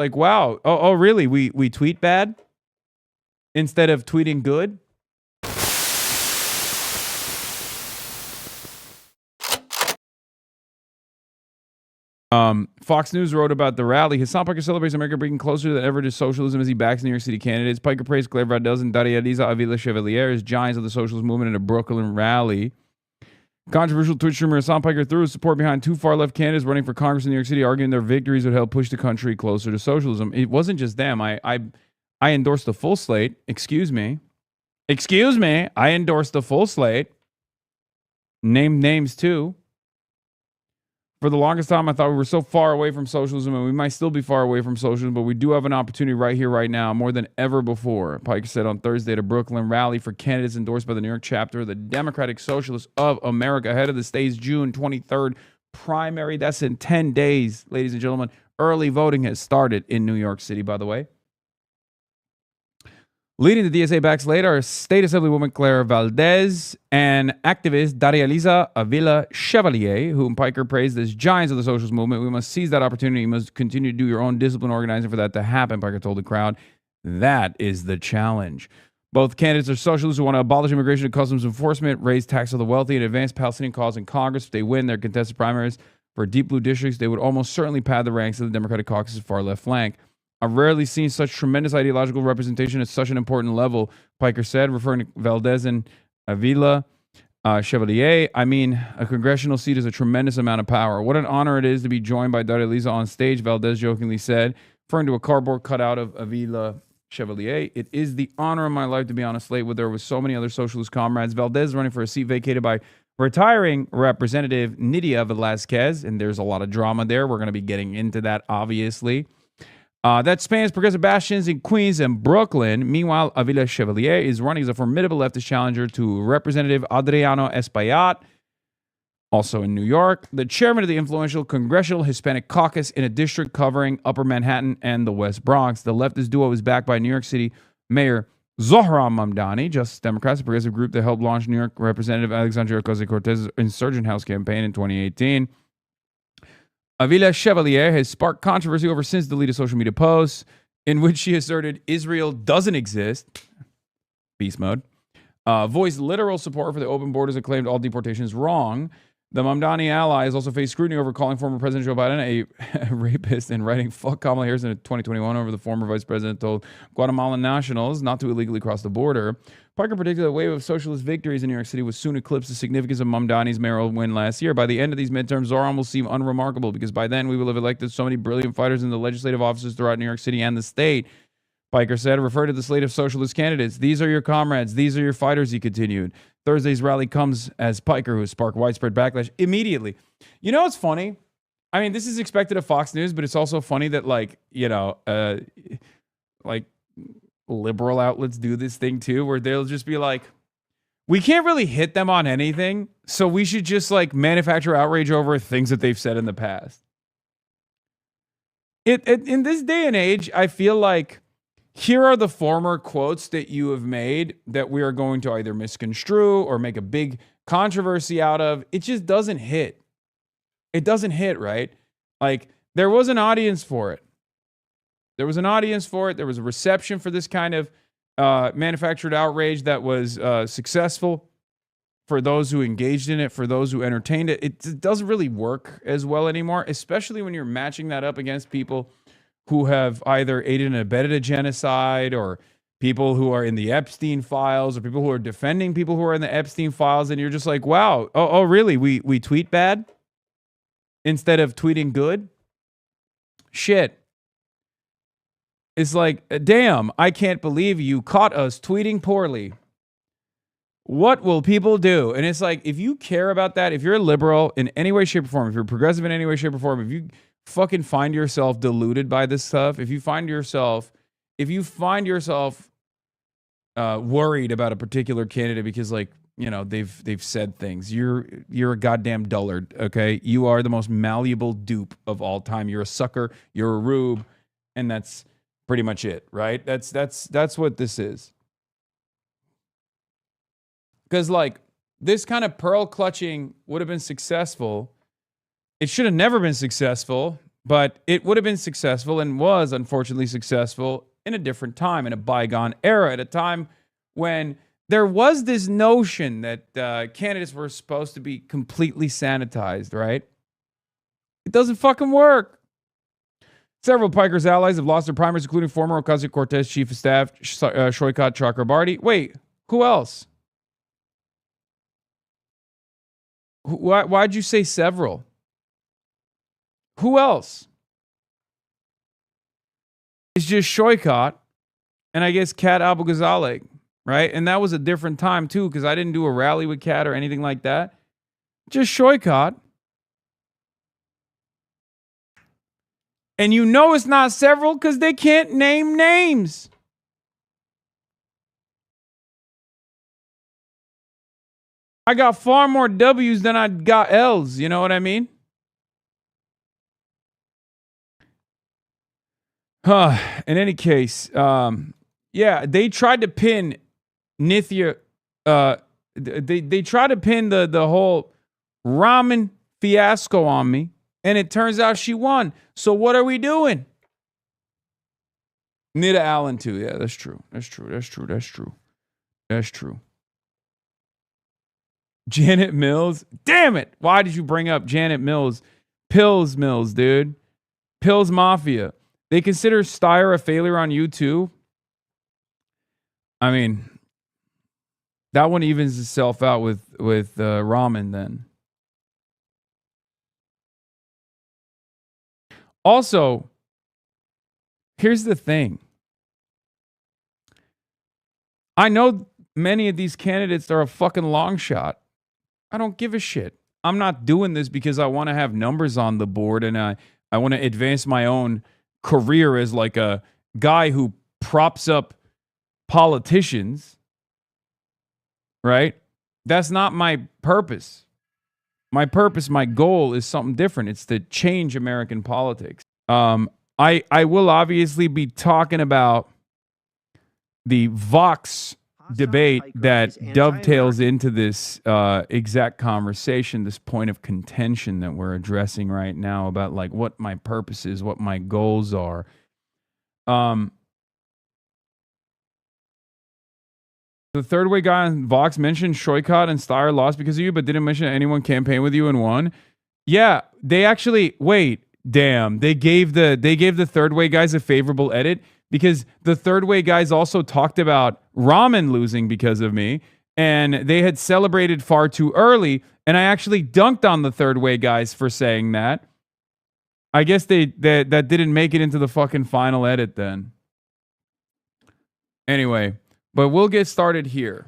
Like, wow. Oh, really? We tweet bad instead of tweeting good? Fox News wrote about the rally. Hasan Piker celebrates America bringing closer than ever to socialism as he backs New York City candidates. Piker praised Claire Valdez and Daria Liza Avila Chevalier as giants of the socialist movement in a Brooklyn rally. Controversial Twitch streamer Hasan Piker threw his support behind two far-left candidates running for Congress in New York City, arguing their victories would help push the country closer to socialism. It wasn't just them. I endorsed the full slate. Excuse me. I endorsed the full slate. Named names too. For the longest time, I thought we were so far away from socialism, and we might still be far away from socialism, but we do have an opportunity right here, right now, more than ever before. Piker said on Thursday at a Brooklyn rally for candidates endorsed by the New York chapter of the Democratic Socialists of America ahead of the state's June 23rd primary. That's in 10 days, ladies and gentlemen. Early voting has started in New York City, by the way. Leading the DSA back slate are State Assemblywoman Claire Valdez and activist Daria Liza Avila Chevalier, whom Piker praised as giants of the socialist movement. We must seize that opportunity. You must continue to do your own discipline organizing for that to happen, Piker told the crowd. That is the challenge. Both candidates are socialists who want to abolish immigration and customs enforcement, raise tax of the wealthy, and advance Palestinian cause in Congress. If they win their contested primaries for deep blue districts, they would almost certainly pad the ranks of the Democratic caucus's far left flank. I've rarely seen such tremendous ideological representation at such an important level, Piker said, referring to Valdez and Avila Chevalier. I mean, a congressional seat is a tremendous amount of power. What an honor it is to be joined by Daria Liza on stage, Valdez jokingly said, referring to a cardboard cutout of Avila Chevalier. It is the honor of my life to be on a slate with her with so many other socialist comrades. Valdez is running for a seat vacated by retiring Representative Nydia Velazquez, and there's a lot of drama there. We're going to be getting into that, obviously. That spans progressive bastions in Queens and Brooklyn. Meanwhile, Avila Chevalier is running as a formidable leftist challenger to Representative Adriano Espaillat, also in New York, the chairman of the influential Congressional Hispanic Caucus in a district covering Upper Manhattan and the West Bronx. The leftist duo is backed by New York City Mayor Zohran Mamdani, Justice Democrats, a progressive group that helped launch New York Representative Alexandria Ocasio-Cortez's Insurgent House campaign in 2018. Avila Chevalier has sparked controversy over since deleted social media posts in which she asserted Israel doesn't exist. Beast mode. Voiced literal support for the open borders and claimed all deportation is wrong. The Mamdani ally has also faced scrutiny over calling former President Joe Biden a rapist and writing "fuck Kamala Harris" in 2021 over the former vice president told Guatemalan nationals not to illegally cross the border. Piker predicted a wave of socialist victories in New York City would soon eclipse the significance of Mamdani's mayoral win last year. By the end of these midterms, Zohran will seem unremarkable because by then we will have elected so many brilliant fighters in the legislative offices throughout New York City and the state. Piker said, referred to the slate of socialist candidates. These are your comrades. These are your fighters, he continued. Thursday's rally comes as Piker, who sparked widespread backlash immediately. You know what's funny? I mean, this is expected of Fox News, but it's also funny that, like liberal outlets do this thing too, where they'll just be like, we can't really hit them on anything, so we should just like manufacture outrage over things that they've said in the past. In this day and age, I feel like here are the former quotes that you have made that we are going to either misconstrue or make a big controversy out of. It just doesn't hit. It doesn't hit, right? Like, there was an audience for it. There was an audience for it. There was a reception for this kind of manufactured outrage that was successful for those who engaged in it, for those who entertained it. It doesn't really work as well anymore, especially when you're matching that up against people who have either aided and abetted a genocide, or people who are in the Epstein files, or people who are defending people who are in the Epstein files. And you're just like, wow, oh really? We tweet bad instead of tweeting good? Shit. It's like, damn, I can't believe you caught us tweeting poorly. What will people do? And it's like, if you care about that, if you're a liberal in any way, shape, or form, if you're progressive in any way, shape, or form, if you fucking find yourself deluded by this stuff, if you find yourself worried about a particular candidate because, like, you know, they've said things, you're a goddamn dullard. Okay, you are the most malleable dupe of all time. You're a sucker, you're a rube, and that's pretty much it, right? That's what this is. Because, like, this kind of pearl clutching would have been successful. It should have never been successful But it would have been successful and was unfortunately successful in a different time, in a bygone era, at a time when there was this notion that candidates were supposed to be completely sanitized, right? It doesn't fucking work. Several of Piker's allies have lost their primaries, including former Ocasio-Cortez chief of staff, Shoykat Chakrabarti. Wait, who else? Why'd you say several? Who else? It's just Shoykat and I guess Kat Abu-Ghazaleh, right? And that was a different time too, because I didn't do a rally with Kat or anything like that. Just Shoykat. And you know it's not several because they can't name names. I got far more W's than I got L's. You know what I mean? In any case, yeah, they tried to pin Nithya. They tried to pin the whole ramen fiasco on me. And it turns out she won. So what are we doing? Nita Allen too. Yeah, that's true. That's true. Janet Mills. Damn it. Why did you bring up Janet Mills? Pills Mills, dude. Pills Mafia. They consider Steyer a failure on YouTube. I mean, that one evens itself out with ramen then. Also, here's the thing. I know many of these candidates are a fucking long shot. I don't give a shit. I'm not doing this because I want to have numbers on the board and I want to advance my own career as like a guy who props up politicians. Right? That's not my purpose. My purpose, my goal is something different. It's to change American politics. I will obviously be talking about the Vox debate that dovetails into this exact conversation, this point of contention that we're addressing right now about like what my purpose is, what my goals are. The third way guy on Vox mentioned Shoykat and Steyer lost because of you, but didn't mention anyone campaigned with you and won. Yeah, they actually they gave the third way guys a favorable edit because the third way guys also talked about ramen losing because of me, and they had celebrated far too early, and I actually dunked on the third way guys for saying that. I guess that didn't make it into the fucking final edit then. Anyway. But we'll get started here.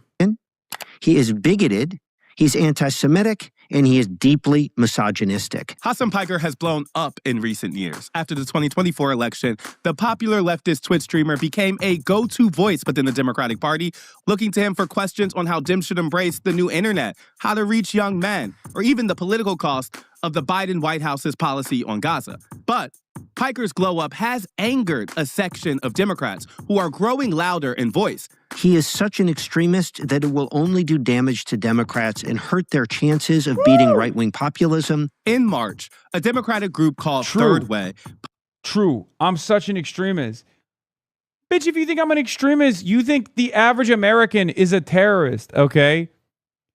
He is bigoted, he's anti-Semitic, and he is deeply misogynistic. Hasan Piker has blown up in recent years. After the 2024 election, the popular leftist Twitch streamer became a go-to voice within the Democratic Party, looking to him for questions on how Dems should embrace the new internet, how to reach young men, or even the political cost of the Biden White House's policy on Gaza. But Piker's glow-up has angered a section of Democrats who are growing louder in voice. He is such an extremist that it will only do damage to Democrats and hurt their chances of beating right-wing populism. In March, a Democratic group called Third Way. True. I'm such an extremist. Bitch, if you think I'm an extremist, you think the average American is a terrorist, okay?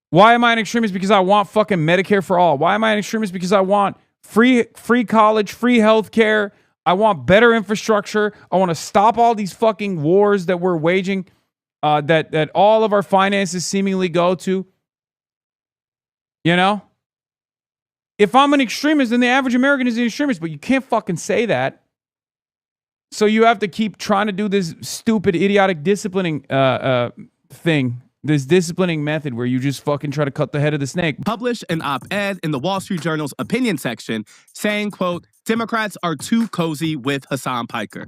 Why am I an extremist? Because I want fucking Medicare for all. Why am I an extremist? Because I want free college, free healthcare. I want better infrastructure. I want to stop all these fucking wars that we're waging. That all of our finances seemingly go to. You know? If I'm an extremist, then the average American is an extremist, but you can't fucking say that. So you have to keep trying to do this stupid, idiotic disciplining thing. This disciplining method where you just fucking try to cut the head of the snake. Published an op-ed in the Wall Street Journal's opinion section saying, quote, Democrats are too cozy with Hasan Piker.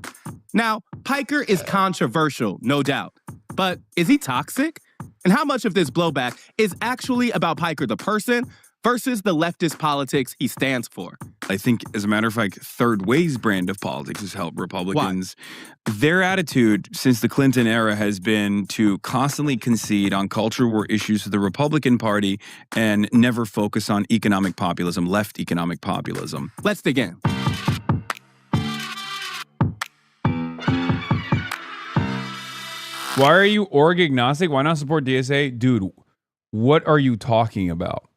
Now, Piker is controversial, no doubt. But is he toxic? And how much of this blowback is actually about Piker the person versus the leftist politics he stands for? I think, as a matter of fact, Third Way's brand of politics has helped Republicans. Why? Their attitude since the Clinton era has been to constantly concede on culture war issues to the Republican Party and never focus on economic populism, left economic populism. Let's dig in. Why are you org agnostic? Why not support DSA? Dude, what are you talking about?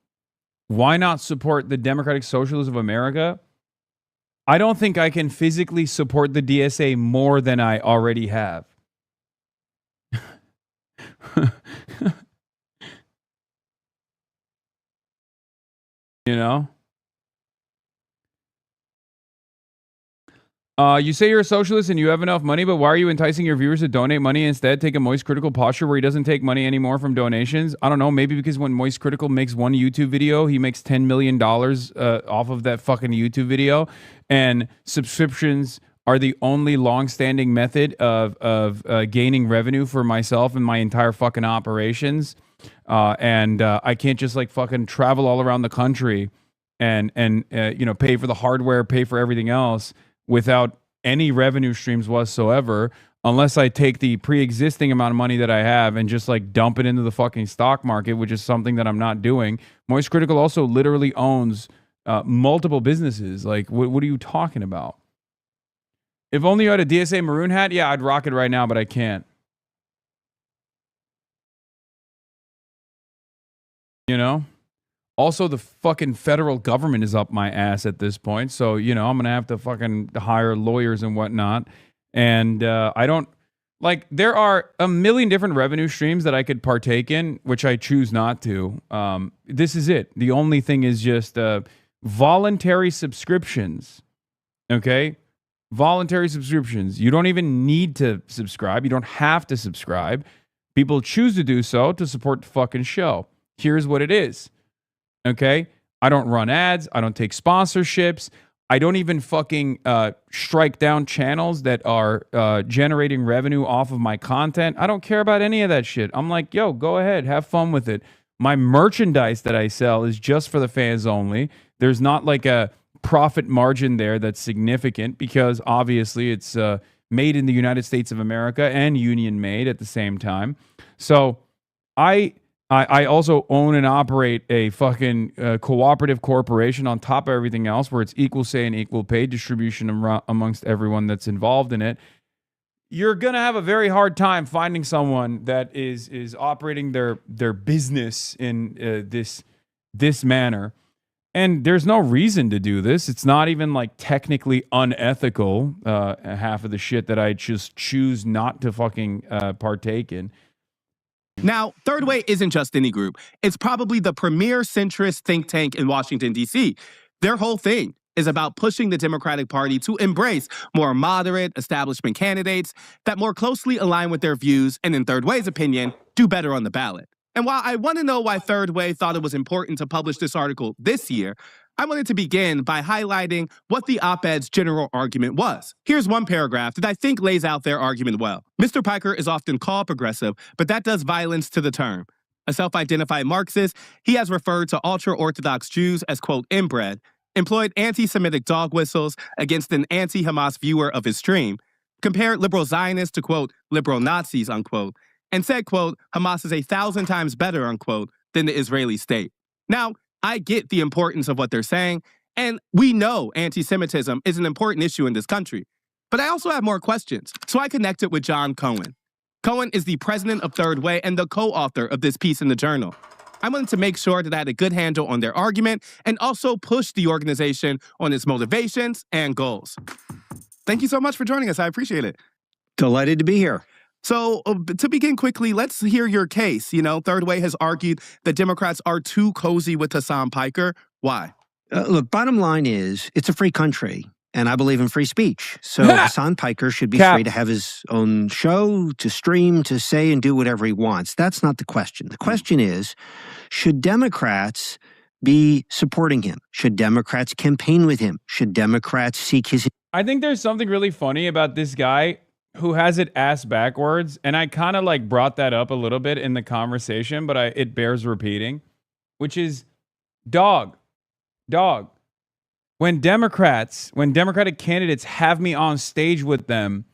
Why not support the Democratic Socialists of America? I don't think I can physically support the DSA more than I already have. You know? You say you're a socialist and you have enough money, but why are you enticing your viewers to donate money instead? Take a Moist Critical posture where he doesn't take money anymore from donations. I don't know. Maybe because when Moist Critical makes one YouTube video, he makes $10 million off of that fucking YouTube video. And subscriptions are the only long-standing method of gaining revenue for myself and my entire fucking operations. And I can't just like fucking travel all around the country and you know, pay for the hardware, pay for everything else without any revenue streams whatsoever, unless I take the pre-existing amount of money that I have and just like dump it into the fucking stock market, which is something that I'm not doing. Moist Critical also literally owns multiple businesses. Like, what are you talking about? If only you had a DSA maroon hat, yeah, I'd rock it right now, but I can't. You know? Also, the fucking federal government is up my ass at this point. So, you know, I'm going to have to fucking hire lawyers and whatnot. And I don't, like, there are a million different revenue streams that I could partake in, which I choose not to. This is it. The only thing is just voluntary subscriptions. Okay? Voluntary subscriptions. You don't even need to subscribe. You don't have to subscribe. People choose to do so to support the fucking show. Here's what it is. Okay? I don't run ads. I don't take sponsorships. I don't even fucking strike down channels that are generating revenue off of my content. I don't care about any of that shit. I'm like, yo, go ahead. Have fun with it. My merchandise that I sell is just for the fans only. There's not like a profit margin there that's significant because obviously it's made in the United States of America and union made at the same time. So I also own and operate a fucking cooperative corporation on top of everything else where it's equal say and equal pay distribution amongst everyone that's involved in it. You're going to have a very hard time finding someone that is operating their business in this manner. And there's no reason to do this. It's not even like technically unethical, half of the shit that I just choose not to fucking partake in. Now, Third Way isn't just any group. It's probably the premier centrist think tank in Washington, D.C. Their whole thing is about pushing the Democratic Party to embrace more moderate establishment candidates that more closely align with their views and, in Third Way's opinion, do better on the ballot. And while I want to know why Third Way thought it was important to publish this article this year, I wanted to begin by highlighting what the op-ed's general argument was. Here's one paragraph that I think lays out their argument well. Mr. Piker is often called progressive, but that does violence to the term. A self-identified Marxist, he has referred to ultra-Orthodox Jews as, quote, inbred, employed anti-Semitic dog whistles against an anti-Hamas viewer of his stream, compared liberal Zionists to, quote, liberal Nazis, unquote, and said, quote, Hamas is 1,000 times better, unquote, than the Israeli state. Now, I get the importance of what they're saying, and we know anti-Semitism is an important issue in this country. But I also have more questions, so I connected with John Cowan. Cowan is the president of Third Way and the co-author of this piece in the Journal. I wanted to make sure that I had a good handle on their argument and also push the organization on its motivations and goals. Thank you so much for joining us. I appreciate it. Delighted to be here. So to begin quickly, let's hear your case. You know, Third Way has argued that Democrats are too cozy with Hasan Piker. Why? Look, bottom line is it's a free country, and I believe in free speech. So Hasan Piker should be free to have his own show, to stream, to say and do whatever he wants. That's not the question. The question is, should Democrats be supporting him? Should Democrats campaign with him? Should Democrats seek his... I think there's something really funny about this guy who has it ass backwards, and I kind of like brought that up a little bit in the conversation, but it bears repeating, which is dog. When Democratic candidates have me on stage with them,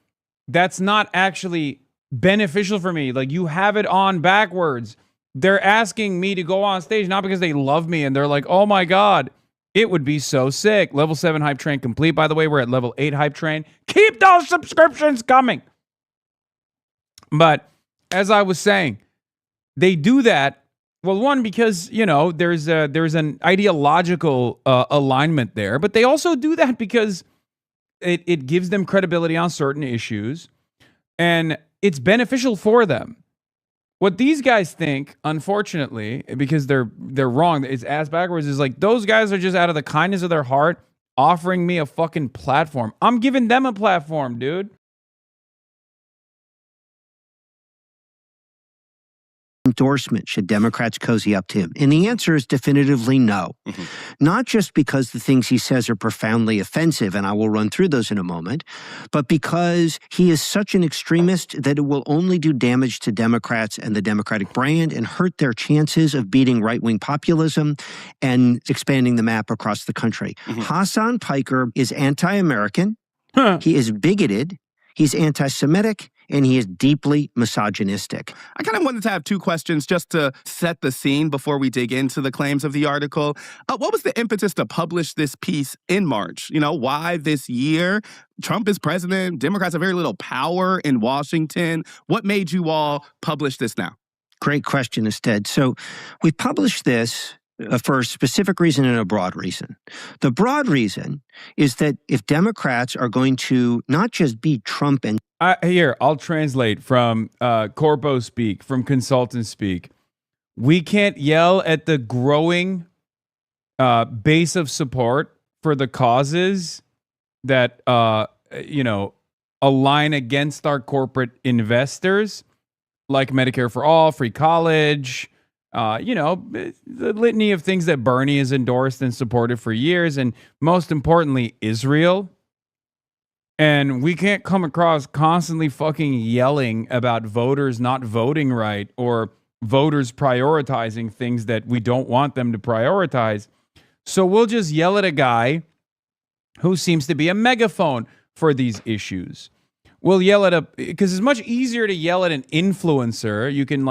that's not actually beneficial for me. Like, you have it on backwards. They're asking me to go on stage, not because they love me and they're like, oh my God, it would be so sick. Level 7 hype train complete. By the way, we're at level 8 hype train. Keep those subscriptions coming. But as I was saying, they do that. Well, one, because, there's an ideological alignment there, but they also do that because it gives them credibility on certain issues, and it's beneficial for them. What these guys think, unfortunately, because they're wrong, it's ass backwards, is like those guys are just out of the kindness of their heart offering me a fucking platform. I'm giving them a platform, dude. Endorsement should Democrats cozy up to him? And the answer is definitively no. Not just because the things he says are profoundly offensive, and I will run through those in a moment, but because he is such an extremist that it will only do damage to Democrats and the Democratic brand and hurt their chances of beating right-wing populism and expanding the map across the country. Hasan Piker is anti-American. He is bigoted. He's anti-Semitic. And he is deeply misogynistic. I kind of wanted to have two questions just to set the scene before we dig into the claims of the article. What was the impetus to publish this piece in March? Why this year? Trump is president. Democrats have very little power in Washington. What made you all publish this now? Great question, instead. So we published this for a specific reason and a broad reason. The broad reason is that if Democrats are going to not just beat Trump and Here, I'll translate from corpo speak, from consultant speak. We can't yell at the growing base of support for the causes that, align against our corporate investors, like Medicare for all, free college, the litany of things that Bernie has endorsed and supported for years, and most importantly, Israel. And we can't come across constantly fucking yelling about voters not voting right or voters prioritizing things that we don't want them to prioritize. So we'll just yell at a guy who seems to be a megaphone for these issues. We'll yell because it's much easier to yell at an influencer. You can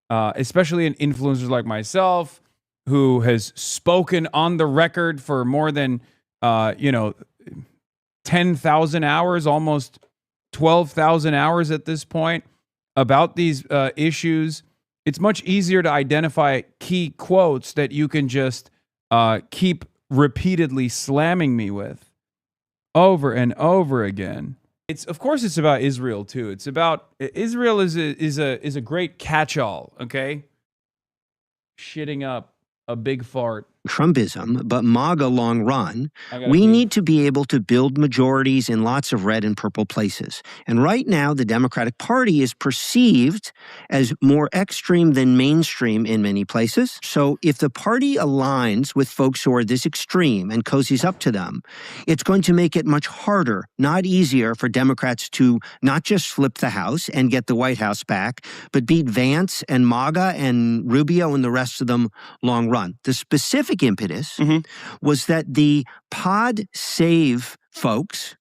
especially an influencer like myself who has spoken on the record for more than, 10,000 hours, almost 12,000 hours at this point about these issues. It's much easier to identify key quotes that you can just keep repeatedly slamming me with over and over again. Of course it's about Israel too. It's about Israel is a great catch-all, okay? Shitting up a big fart. Trumpism, but MAGA long run, we need to be able to build majorities in lots of red and purple places. And right now, the Democratic Party is perceived as more extreme than mainstream in many places. So if the party aligns with folks who are this extreme and cozies up to them, it's going to make it much harder, not easier, for Democrats to not just flip the House and get the White House back, but beat Vance and MAGA and Rubio and the rest of them long run. The specific impetus was that the Pod Save folks,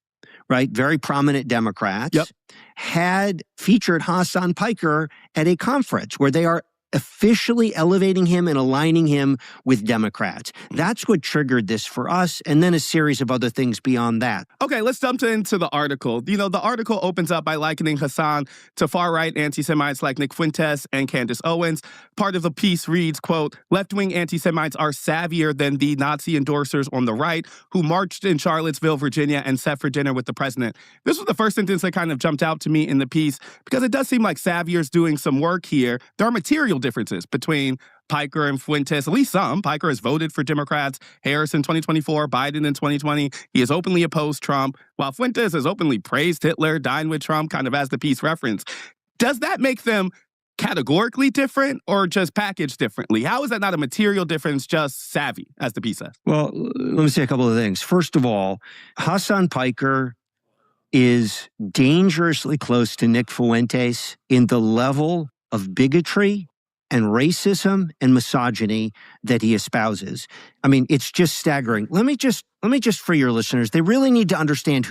right, very prominent Democrats, had featured Hasan Piker at a conference where they are officially elevating him and aligning him with Democrats. That's what triggered this for us, and then a series of other things beyond that. Okay, let's jump into the article. The article opens up by likening Hasan to far-right anti-Semites like Nick Fuentes and Candace Owens. Part of the piece reads, quote, "Left-wing anti-Semites are savvier than the Nazi endorsers on the right who marched in Charlottesville, Virginia, and sat for dinner with the president." This was the first sentence that kind of jumped out to me in the piece because it does seem like Savier's doing some work here. There are material differences between Piker and Fuentes, at least some. Piker has voted for Democrats, Harris in 2024, Biden in 2020. He has openly opposed Trump, while Fuentes has openly praised Hitler, dined with Trump, kind of as the piece reference. Does that make them categorically different or just packaged differently? How is that not a material difference, just savvy, as the piece says? Well, let me say a couple of things. First of all, Hasan Piker is dangerously close to Nick Fuentes in the level of bigotry and racism and misogyny that he espouses. I mean, it's just staggering. Let me just for your listeners, they really need to understand.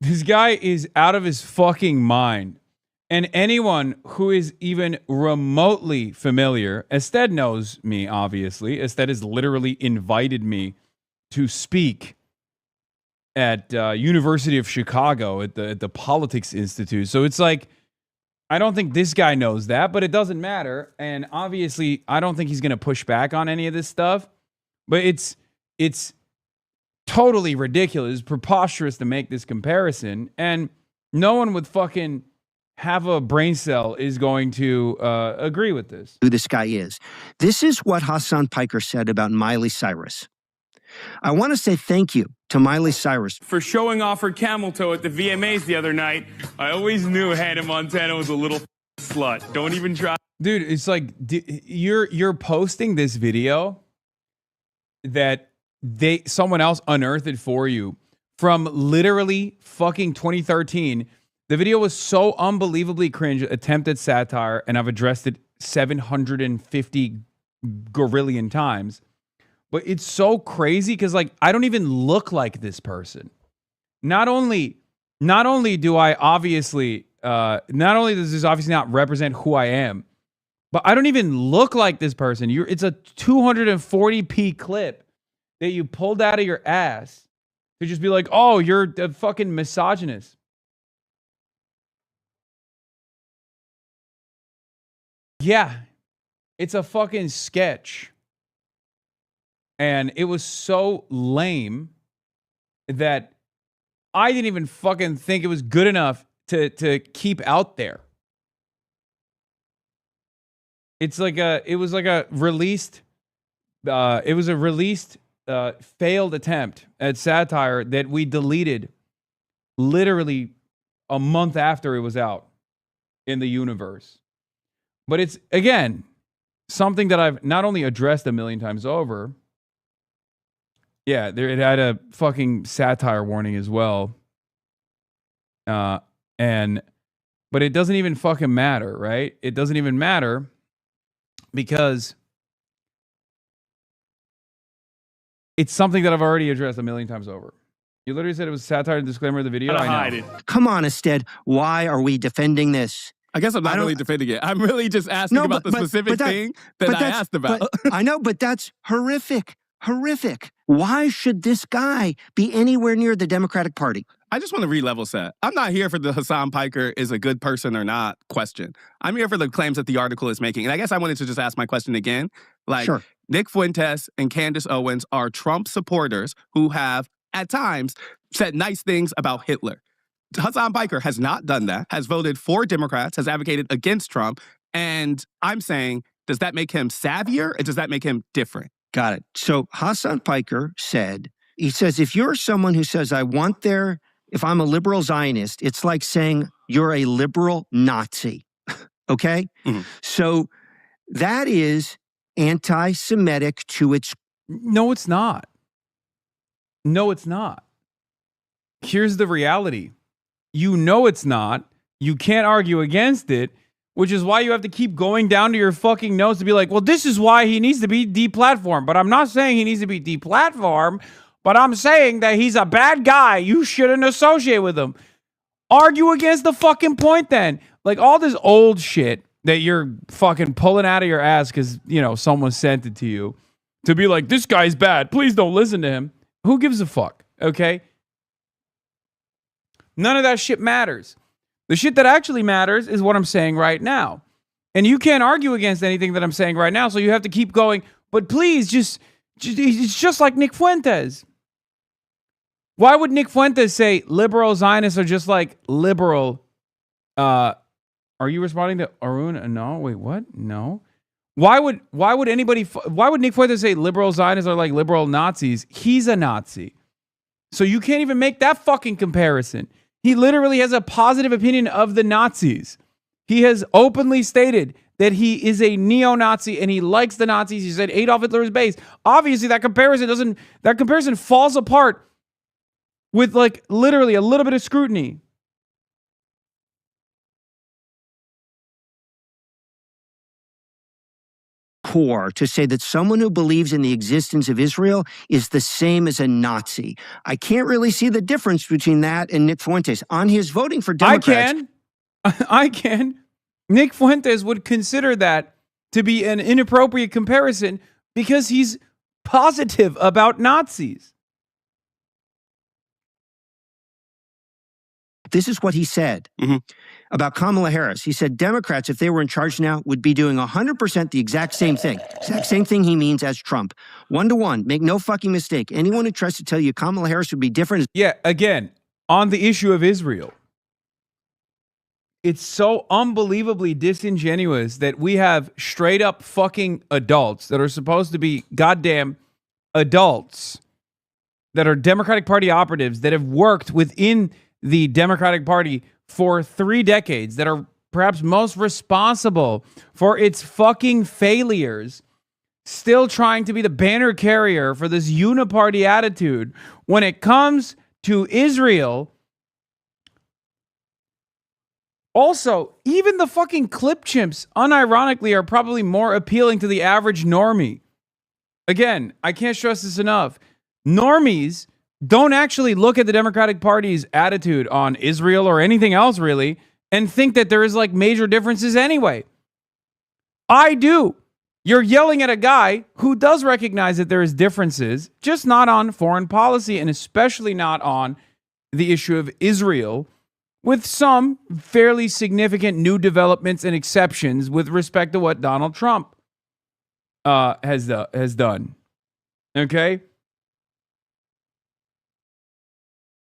This guy is out of his fucking mind. And anyone who is even remotely familiar, Ested knows me, obviously. Ested has literally invited me to speak at University of Chicago at the Politics Institute. So it's like, I don't think this guy knows that, but it doesn't matter. And obviously, I don't think he's going to push back on any of this stuff. But it's totally ridiculous, preposterous to make this comparison. And no one with fucking half a brain cell is going to agree with this. Who this guy is. This is what Hasan Piker said about Miley Cyrus. I want to say thank you to Miley Cyrus for showing off her camel toe at the VMAs the other night. I always knew Hannah Montana was a little slut. Don't even try. Dude, it's like you're posting this video that someone else unearthed it for you from literally fucking 2013. The video was so unbelievably cringe, attempted satire, and I've addressed it 750 gorillion times. But it's so crazy because, like, I don't even look like this person. Not only do I obviously, not only does this obviously not represent who I am, but I don't even look like this person. It's a 240p clip that you pulled out of your ass to just be like, oh, you're a fucking misogynist. Yeah, it's a fucking sketch. And it was so lame that I didn't even fucking think it was good enough to keep out there. It was a released failed attempt at satire that we deleted literally a month after it was out in the universe. But it's, again, something that I've not only addressed a million times over. Yeah, it had a fucking satire warning as well. But it doesn't even fucking matter, right? It doesn't even matter because it's something that I've already addressed a million times over. You literally said it was satire and disclaimer of the video. I know. Come on, Ested. Why are we defending this? I guess I'm not really defending it. I'm really just asking about the specific thing that I asked about. I know, but that's horrific. Horrific. Why should this guy be anywhere near the Democratic Party? I just want to re-level set. I'm not here for the Hasan Piker is a good person or not question. I'm here for the claims that the article is making. And I guess I wanted to just ask my question again. Like, sure. Nick Fuentes and Candace Owens are Trump supporters who have, at times, said nice things about Hitler. Hasan Piker has not done that, has voted for Democrats, has advocated against Trump. And I'm saying, does that make him savvier or does that make him different? Got it. So Hasan Piker said, he says, if you're someone who says, if I'm a liberal Zionist, it's like saying you're a liberal Nazi. Okay? Mm-hmm. So that is anti-Semitic to its... No, it's not. No, it's not. Here's the reality. You know it's not. You can't argue against it, which is why you have to keep going down to your fucking notes to be like, well, this is why he needs to be deplatformed. But I'm not saying he needs to be deplatformed, but I'm saying that he's a bad guy. You shouldn't associate with him. Argue against the fucking point then. Like all this old shit that you're fucking pulling out of your ass because, someone sent it to you to be like, this guy's bad. Please don't listen to him. Who gives a fuck? Okay? None of that shit matters. The shit that actually matters is what I'm saying right now. And you can't argue against anything that I'm saying right now, so you have to keep going. But please, it's just like Nick Fuentes. Why would Nick Fuentes say liberal Zionists are just like liberal? Are you responding to Arun? No, wait, what? No. Why would Nick Fuentes say liberal Zionists are like liberal Nazis? He's a Nazi. So you can't even make that fucking comparison. He literally has a positive opinion of the Nazis. He has openly stated that he is a neo-Nazi and he likes the Nazis. He said Adolf Hitler is base. Obviously, that comparison falls apart with like literally a little bit of scrutiny. To say that someone who believes in the existence of Israel is the same as a Nazi. I can't really see the difference between that and Nick Fuentes. On his voting for Democrats... I can. Nick Fuentes would consider that to be an inappropriate comparison because he's positive about Nazis. This is what he said about Kamala Harris. He said, Democrats, if they were in charge now, would be doing 100% the exact same thing. Exact same thing he means as Trump. 1-to-1. Make no fucking mistake. Anyone who tries to tell you Kamala Harris would be different. Yeah, again, on the issue of Israel, it's so unbelievably disingenuous that we have straight up fucking adults that are supposed to be goddamn adults that are Democratic Party operatives that have worked within the Democratic Party for 3 decades, that are perhaps most responsible for its fucking failures, still trying to be the banner carrier for this uniparty attitude when it comes to Israel. Also, even the fucking clip chimps, unironically, are probably more appealing to the average normie. Again, I can't stress this enough. Normies don't actually look at the Democratic Party's attitude on Israel or anything else, really, and think that there is like major differences anyway. I do. You're yelling at a guy who does recognize that there is differences, just not on foreign policy and especially not on the issue of Israel, with some fairly significant new developments and exceptions with respect to what Donald Trump has done. Okay?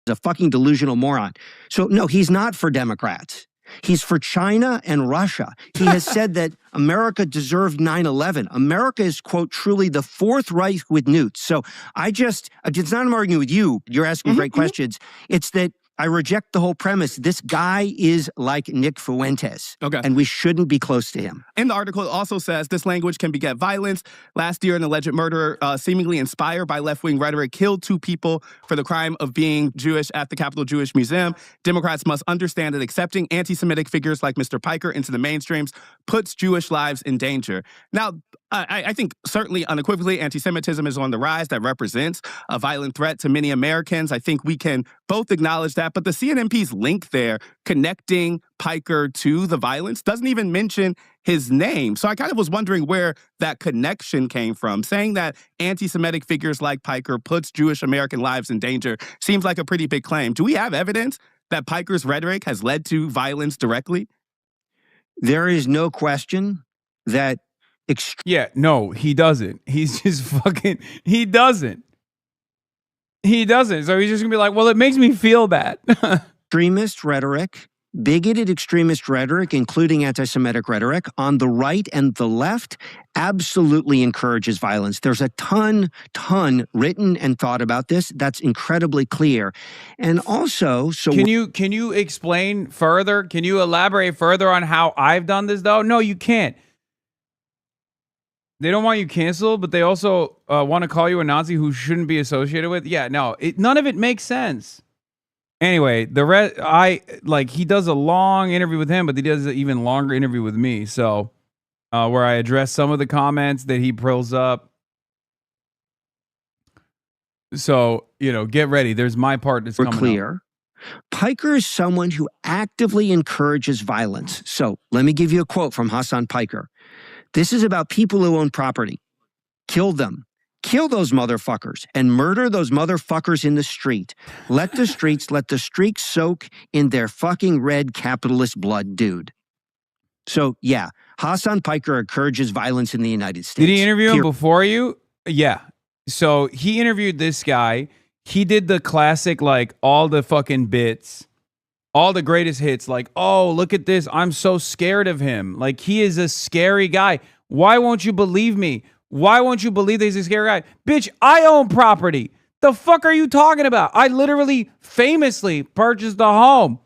A fucking delusional moron. So, no, he's not for Democrats. He's for China and Russia. He has said that America deserved 9/11. America is, quote, truly the Fourth Reich with nukes. So it's not I'm arguing with you. You're asking great questions. It's that I reject the whole premise. This guy is like Nick Fuentes. Okay. And we shouldn't be close to him. And the article also says this language can beget violence. Last year, an alleged murderer, seemingly inspired by left-wing rhetoric, killed 2 people for the crime of being Jewish at the Capitol Jewish Museum. Democrats must understand that accepting anti-Semitic figures like Mr. Piker into the mainstreams puts Jewish lives in danger. Now, I think certainly unequivocally anti-Semitism is on the rise. That represents a violent threat to many Americans. I think we can both acknowledge that. But the CNMP's link there, connecting Piker to the violence, doesn't even mention his name. So I kind of was wondering where that connection came from. Saying that anti-Semitic figures like Piker puts Jewish American lives in danger seems like a pretty big claim. Do we have evidence that Piker's rhetoric has led to violence directly? There is no question that yeah, no, he doesn't. He's just fucking, he doesn't. He doesn't. So he's just gonna be like, well, it makes me feel bad. extremist rhetoric, bigoted extremist rhetoric, including anti-Semitic rhetoric, on the right and the left, absolutely encourages violence. There's a ton written and thought about this. That's incredibly clear. And also, can you explain further? Can you elaborate further on how I've done this, though? No, you can't. They don't want you canceled, but they also want to call you a Nazi who shouldn't be associated with. Yeah, no, none of it makes sense. Anyway, he does a long interview with him, but he does an even longer interview with me. So, where I address some of the comments that he pulls up. So, get ready. There's my part that's coming clear. Piker is someone who actively encourages violence. So, let me give you a quote from Hasan Piker. This is about people who own property. Kill them. Kill those motherfuckers and murder those motherfuckers in the street. Let the streets soak in their fucking red capitalist blood, dude. So, yeah, Hasan Piker encourages violence in the United States. Did he interview him before you? Yeah. So he interviewed this guy. He did the classic, like, all the fucking bits. All the greatest hits, like, oh, look at this. I'm so scared of him. Like, he is a scary guy. Why won't you believe me? Why won't you believe that he's a scary guy? Bitch, I own property. The fuck are you talking about? I literally famously purchased a home.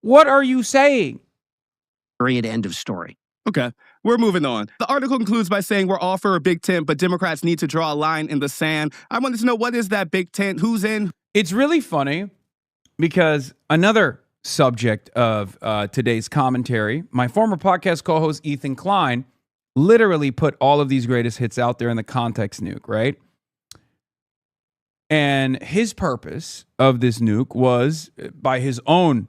What are you saying? Period. End of story. Okay, we're moving on. The article concludes by saying we're all for a big tent, but Democrats need to draw a line in the sand. I wanted to know, what is that big tent? Who's in? It's really funny because another subject of today's commentary, my former podcast co-host Ethan Klein literally put all of these greatest hits out there in the context nuke, right? And his purpose of this nuke was, by his own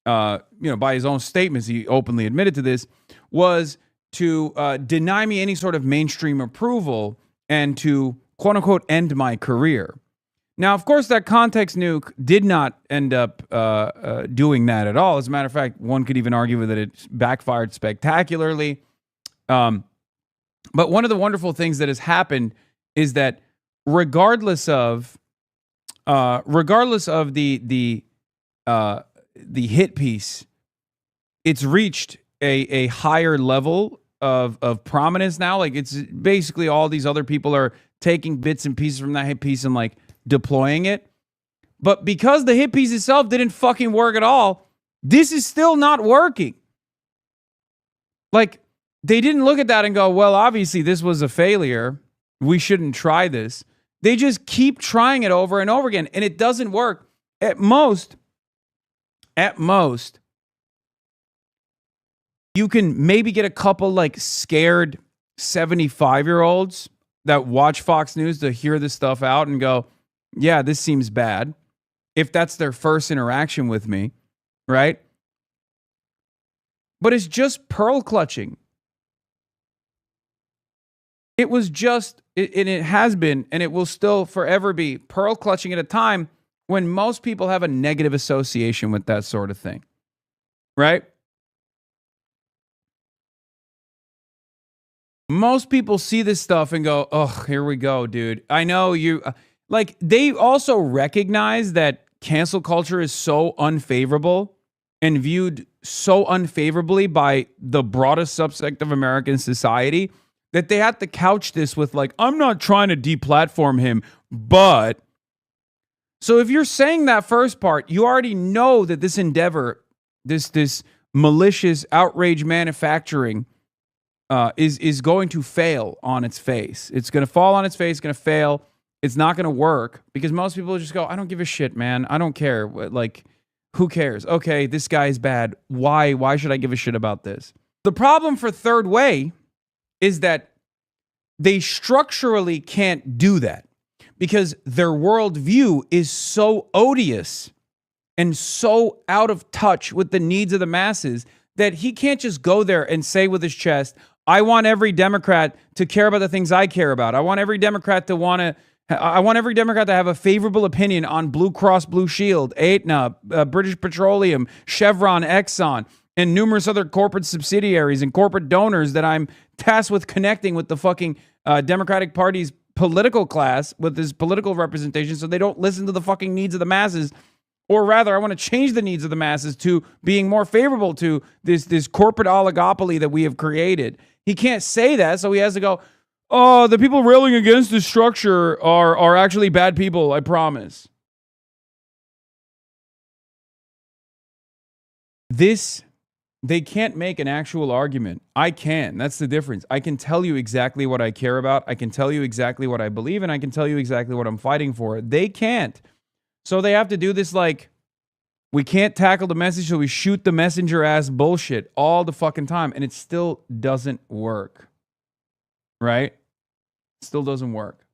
by his own statements, he openly admitted to this, was to deny me any sort of mainstream approval and to, quote unquote, end my career. Now, of course, that context nuke did not end up doing that at all. As a matter of fact, one could even argue that it backfired spectacularly. But one of the wonderful things that has happened is that regardless of the hit piece, it's reached a higher level of prominence now. Like, it's basically all these other people are taking bits and pieces from that hit piece and like deploying it. But because the hit piece itself didn't fucking work at all, this is still not working. Like, they didn't look at that and go, well, obviously this was a failure. We shouldn't try this. They just keep trying it over and over again, and it doesn't work. At most, you can maybe get a couple like scared 75-year-olds that watch Fox News to hear this stuff out and go, yeah, this seems bad. If that's their first interaction with me, right? But it's just pearl clutching. It was just, and it has been, and it will still forever be pearl clutching at a time when most people have a negative association with that sort of thing, right? Most people see this stuff and go, oh, here we go, dude. I know you, like, they also recognize that cancel culture is so unfavorable and viewed so unfavorably by the broadest subsect of American society that they have to couch this with like, I'm not trying to deplatform him, but. So if you're saying that first part, you already know that this endeavor, this malicious outrage manufacturing is going to fail on its face. It's going to fall on its face, it's going to fail. It's not going to work because most people just go, I don't give a shit, man. I don't care. Like, who cares? Okay, this guy's bad. Why should I give a shit about this? The problem for Third Way is that they structurally can't do that because their worldview is so odious and so out of touch with the needs of the masses that he can't just go there and say with his chest, I want every Democrat to care about the things I care about. I want every Democrat to have a favorable opinion on Blue Cross Blue Shield, Aetna, British Petroleum, Chevron, Exxon, and numerous other corporate subsidiaries and corporate donors that I'm tasked with connecting with the fucking Democratic Party's political class, with his political representation, so they don't listen to the fucking needs of the masses. Or rather, I want to change the needs of the masses to being more favorable to this corporate oligopoly that we have created. He can't say that, so he has to go, oh, the people railing against this structure are actually bad people, I promise. They can't make an actual argument. I can. That's the difference. I can tell you exactly what I care about. I can tell you exactly what I believe, and I can tell you exactly what I'm fighting for. They can't. So they have to do this like, we can't tackle the message, so we shoot the messenger ass bullshit all the fucking time, and it still doesn't work. Right? Still doesn't work.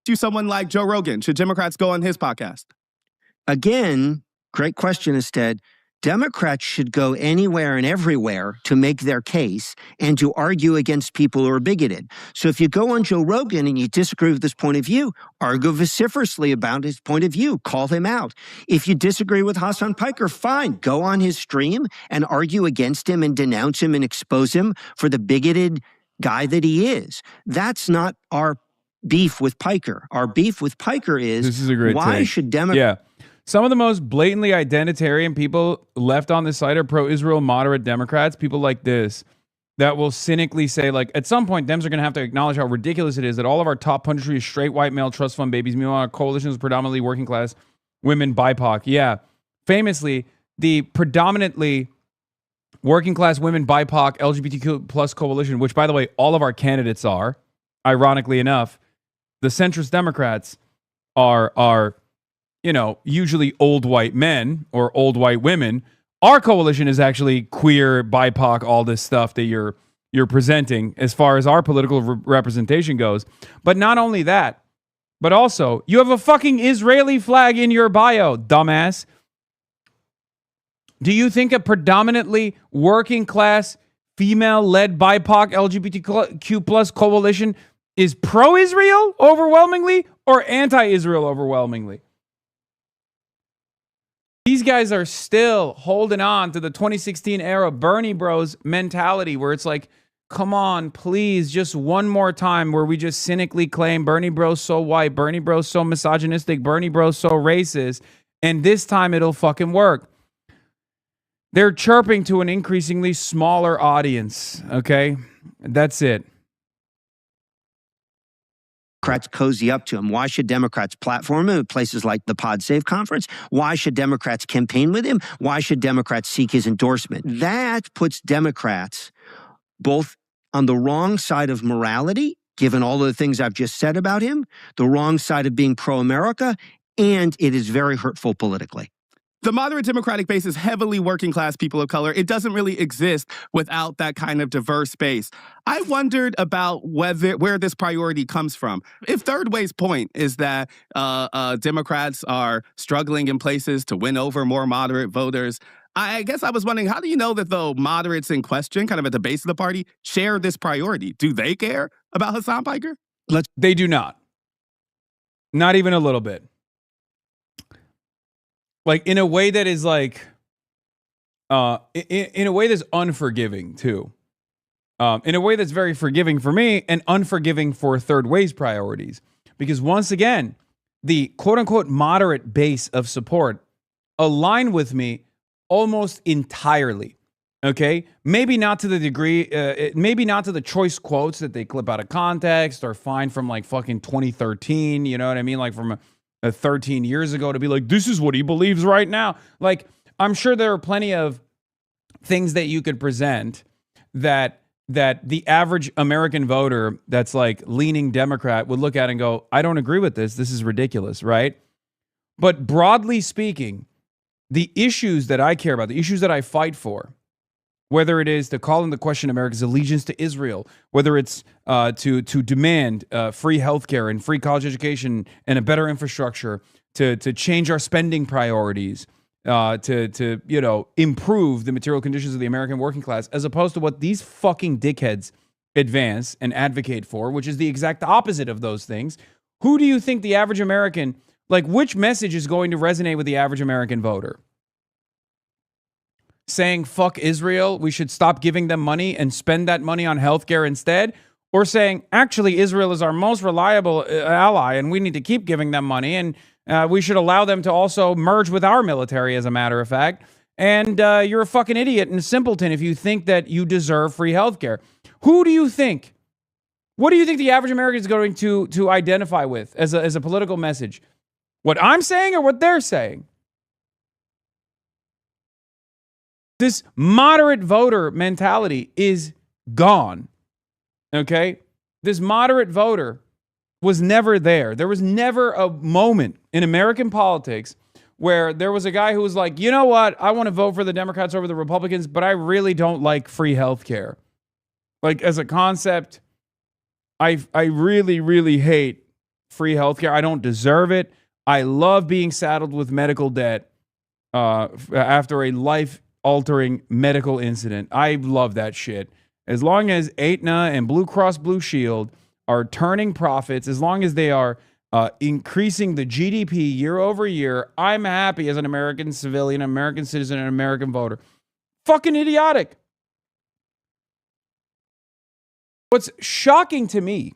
To someone like Joe Rogan, should Democrats go on his podcast? Again, great question, instead. Democrats should go anywhere and everywhere to make their case and to argue against people who are bigoted. So if you go on Joe Rogan and you disagree with his point of view, argue vociferously about his point of view, call him out. If you disagree with Hasan Piker, fine, go on his stream and argue against him and denounce him and expose him for the bigoted guy that he is. That's not our beef with Piker. Our beef with Piker is, this is a great why take. should Democrats... Yeah. Some of the most blatantly identitarian people left on this site are pro-Israel moderate Democrats, people like this, that will cynically say, like, at some point, Dems are going to have to acknowledge how ridiculous it is that all of our top punditry is straight white male trust fund babies. Meanwhile, our coalition is predominantly working class women, BIPOC. Yeah. Famously, the predominantly working class women, BIPOC, LGBTQ plus coalition, which, by the way, all of our candidates are, ironically enough, the centrist Democrats are you know, usually old white men or old white women. Our coalition is actually queer, BIPOC, all this stuff that you're presenting as far as our political representation goes. But not only that, but also you have a fucking Israeli flag in your bio, dumbass. Do you think a predominantly working class, female-led BIPOC, LGBTQ plus coalition is pro-Israel overwhelmingly or anti-Israel overwhelmingly. These guys are still holding on to the 2016 era Bernie Bros mentality where it's like, come on, please, just one more time where we just cynically claim Bernie Bros so white, Bernie Bros so misogynistic, Bernie Bros so racist, and this time it'll fucking work. They're chirping to an increasingly smaller audience, okay? That's it. Democrats cozy up to him. Why should Democrats platform him at places like the Pod Save conference? Why should Democrats campaign with him? Why should Democrats seek his endorsement? That puts Democrats both on the wrong side of morality, given all of the things I've just said about him, the wrong side of being pro-America, and it is very hurtful politically. The moderate Democratic base is heavily working class people of color. It doesn't really exist without that kind of diverse base. I wondered about where this priority comes from. If Third Way's point is that Democrats are struggling in places to win over more moderate voters, I guess I was wondering, how do you know that the moderates in question, kind of at the base of the party, share this priority? Do they care about Hasan Piker? They do not. Not even a little bit. Like, in a way that is like, in a way that's unforgiving, too. In a way that's very forgiving for me and unforgiving for Third Way's priorities. Because once again, the quote-unquote moderate base of support align with me almost entirely. Okay? Maybe not to the degree, maybe not to the choice quotes that they clip out of context or find from like fucking 2013, you know what I mean? Like from 13 years ago to be like, this is what he believes right now. Like, I'm sure there are plenty of things that you could present that the average American voter that's like leaning Democrat would look at and go, I don't agree with this. This is ridiculous, right? But broadly speaking, the issues that I care about, the issues that I fight for, whether it is to call into question America's allegiance to Israel, whether it's to demand free healthcare and free college education and a better infrastructure, to change our spending priorities, to you know, improve the material conditions of the American working class, as opposed to what these fucking dickheads advance and advocate for, which is the exact opposite of those things. Who do you think the average American, like, which message is going to resonate with the average American voter? Saying fuck Israel, we should stop giving them money and spend that money on healthcare instead? Or saying, actually, Israel is our most reliable ally and we need to keep giving them money and we should allow them to also merge with our military, as a matter of fact. And you're a fucking idiot and a simpleton if you think that you deserve free healthcare. Who do you think? What do you think the average American is going to identify with as a political message? What I'm saying or what they're saying? This moderate voter mentality is gone, okay? This moderate voter was never there. There was never a moment in American politics where there was a guy who was like, you know what? I want to vote for the Democrats over the Republicans, but I really don't like free health care. Like, as a concept, I really, really hate free health care. I don't deserve it. I love being saddled with medical debt after a life-altering medical incident. I love that shit. As long as Aetna and Blue Cross Blue Shield are turning profits, as long as they are increasing the GDP year over year, I'm happy as an American civilian, American citizen, and American voter. Fucking idiotic. What's shocking to me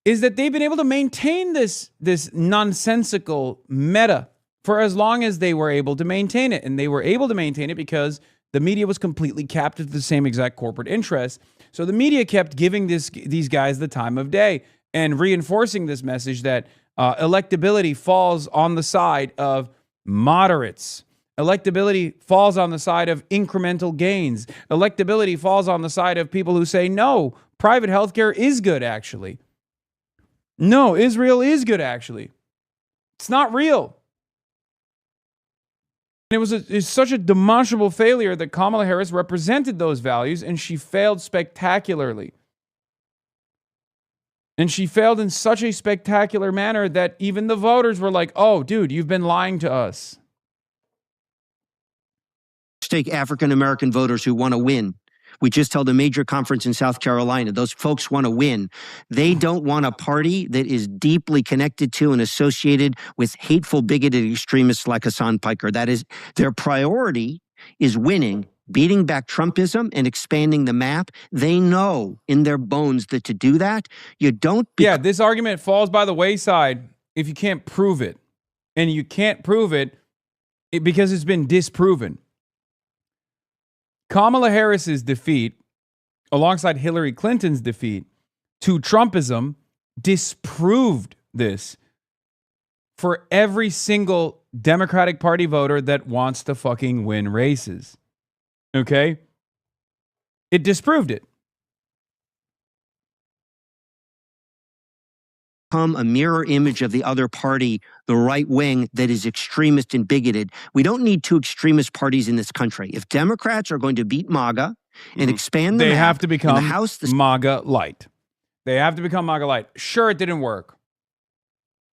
is that they've been able to maintain this nonsensical meta for as long as they were able to maintain it. And they were able to maintain it because the media was completely captive to the same exact corporate interests. So the media kept giving these guys the time of day and reinforcing this message that electability falls on the side of moderates. Electability falls on the side of incremental gains. Electability falls on the side of people who say, no, private healthcare is good, actually. No, Israel is good, actually. It's not real. And it's such a demonstrable failure that Kamala Harris represented those values, and she failed spectacularly. And she failed in such a spectacular manner that even the voters were like, oh, dude, you've been lying to us. Take African-American voters who want to win. We just held a major conference in South Carolina. Those folks want to win. They don't want a party that is deeply connected to and associated with hateful, bigoted extremists like Hasan Piker. That is, their priority is winning, beating back Trumpism and expanding the map. They know in their bones that to do that, you don't... Yeah, this argument falls by the wayside if you can't prove it. And you can't prove it because it's been disproven. Kamala Harris's defeat, alongside Hillary Clinton's defeat to Trumpism, disproved this for every single Democratic Party voter that wants to fucking win races. Okay? It disproved it. A mirror image of the other party, the right wing that is extremist and bigoted. We don't need two extremist parties in this country. If Democrats are going to beat MAGA and expand the they map, have to become the House, MAGA light. They have to become MAGA light. Sure, it didn't work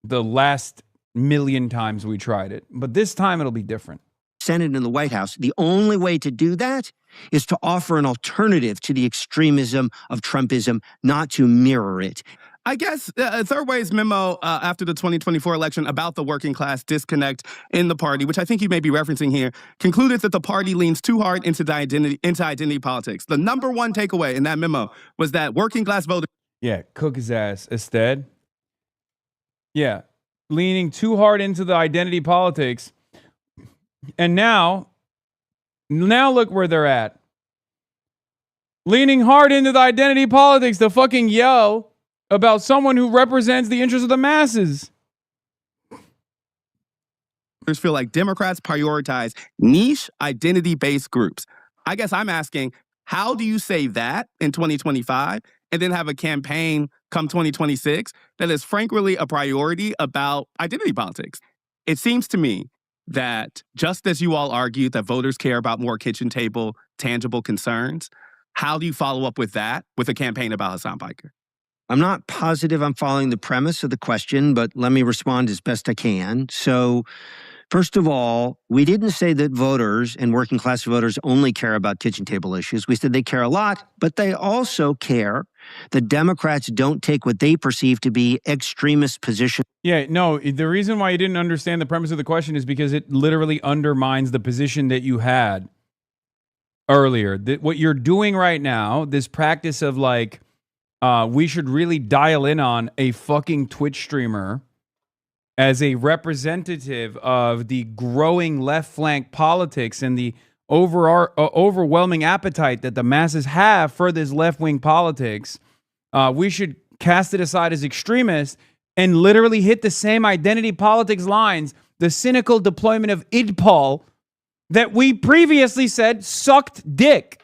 the last million times we tried it, but this time it'll be different. Senate and the White House, the only way to do that is to offer an alternative to the extremism of Trumpism, not to mirror it. I guess Third Way's memo after the 2024 election about the working class disconnect in the party, which I think you may be referencing here, concluded that the party leans too hard into identity politics. The number one takeaway in that memo was that working class voters... Yeah, cook his ass instead. Yeah, leaning too hard into the identity politics. And now look where they're at. Leaning hard into the identity politics to fucking yell about someone who represents the interests of the masses. Feel like Democrats prioritize niche identity-based groups. I guess I'm asking, how do you say that in 2025 and then have a campaign come 2026 that is frankly a priority about identity politics? It seems to me that just as you all argued that voters care about more kitchen table, tangible concerns, how do you follow up with that with a campaign about Hasan Piker? I'm not positive I'm following the premise of the question, but let me respond as best I can. So, first of all, we didn't say that voters and working class voters only care about kitchen table issues. We said they care a lot, but they also care that Democrats don't take what they perceive to be extremist positions. Yeah, no, the reason why you didn't understand the premise of the question is because it literally undermines the position that you had earlier. What you're doing right now, this practice of like, we should really dial in on a fucking Twitch streamer as a representative of the growing left flank politics and the overwhelming appetite that the masses have for this left-wing politics. We should cast it aside as extremists and literally hit the same identity politics lines, the cynical deployment of IDPOL that we previously said sucked dick.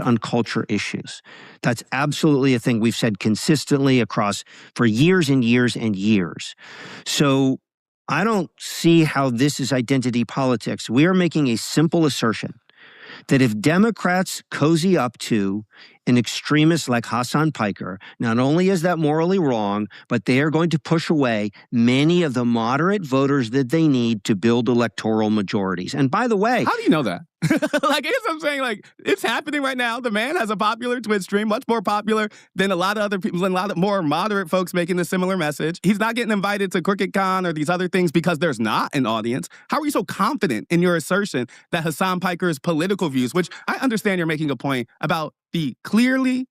On culture issues. That's absolutely a thing we've said consistently across for years and years and years. So I don't see how this is identity politics. We are making a simple assertion that if Democrats cozy up to an extremist like Hasan Piker, not only is that morally wrong, but they are going to push away many of the moderate voters that they need to build electoral majorities. And by the way... How do you know that? Like, I guess I'm saying, like, it's happening right now. The man has a popular Twitch stream, much more popular than a lot of other people and a lot of more moderate folks making a similar message. He's not getting invited to Crooked Con or these other things because there's not an audience. How are you so confident in your assertion that Hasan Piker's political views, which I understand you're making a point about the clearly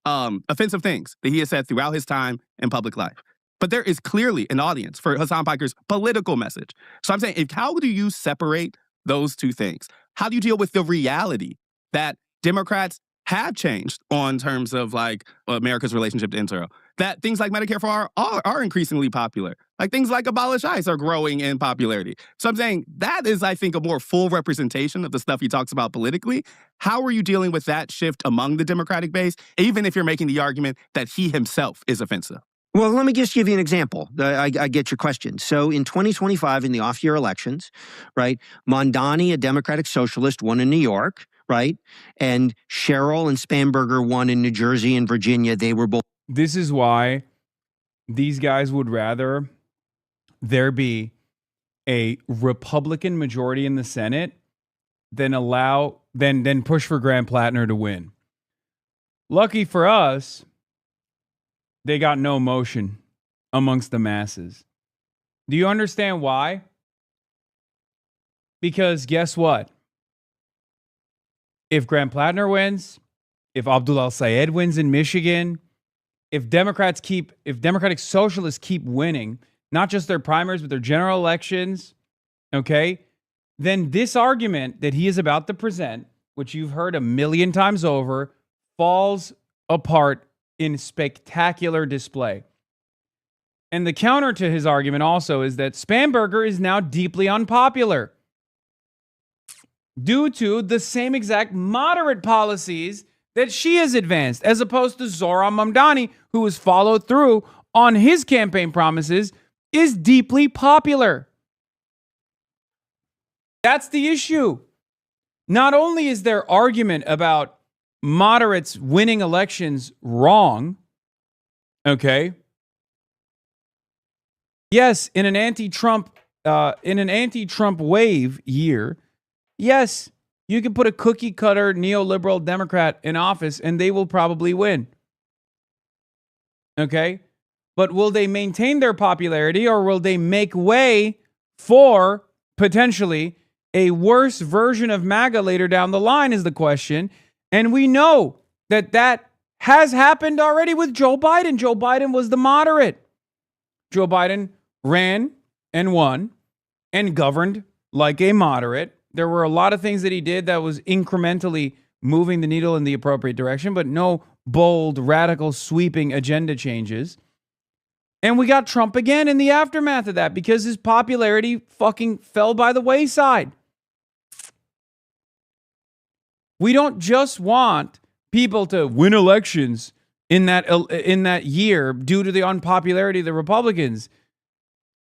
offensive things that he has said throughout his time in public life, but there is clearly an audience for Hasan Piker's political message. So I'm saying, how do you separate those two things? How do you deal with the reality that Democrats have changed on terms of like America's relationship to Israel? That things like Medicare for All are increasingly popular. Like things like Abolish ICE are growing in popularity. So I'm saying that is, I think, a more full representation of the stuff he talks about politically. How are you dealing with that shift among the Democratic base, even if you're making the argument that he himself is offensive? Well, let me just give you an example. I get your question. So in 2025, in the off-year elections, right, Mondani, a Democratic socialist, won in New York, right? And Sherrill and Spanberger won in New Jersey and Virginia. They were both... This is why these guys would rather there be a Republican majority in the Senate than push for Graham Plattner to win. Lucky for us, they got no motion amongst the masses. Do you understand why? Because guess what? If Graham Plattner wins, if Abdul Al-Sayed wins in Michigan, if Democratic Socialists keep winning, not just their primaries, but their general elections, okay, then this argument that he is about to present, which you've heard a million times over, falls apart in spectacular display. And the counter to his argument also is that Spamberger is now deeply unpopular due to the same exact moderate policies that she has advanced, as opposed to Zohran Mamdani, who has followed through on his campaign promises, is deeply popular. That's the issue. Not only is their argument about moderates winning elections wrong, okay? Yes, in an anti-Trump wave year, yes, you can put a cookie-cutter neoliberal Democrat in office and they will probably win. Okay? But will they maintain their popularity, or will they make way for potentially a worse version of MAGA later down the line is the question. And we know that has happened already with Joe Biden. Joe Biden was the moderate. Joe Biden ran and won and governed like a moderate. There were a lot of things that he did that was incrementally moving the needle in the appropriate direction, but no bold, radical, sweeping agenda changes. And we got Trump again in the aftermath of that because his popularity fucking fell by the wayside. We don't just want people to win elections in that year due to the unpopularity of the Republicans.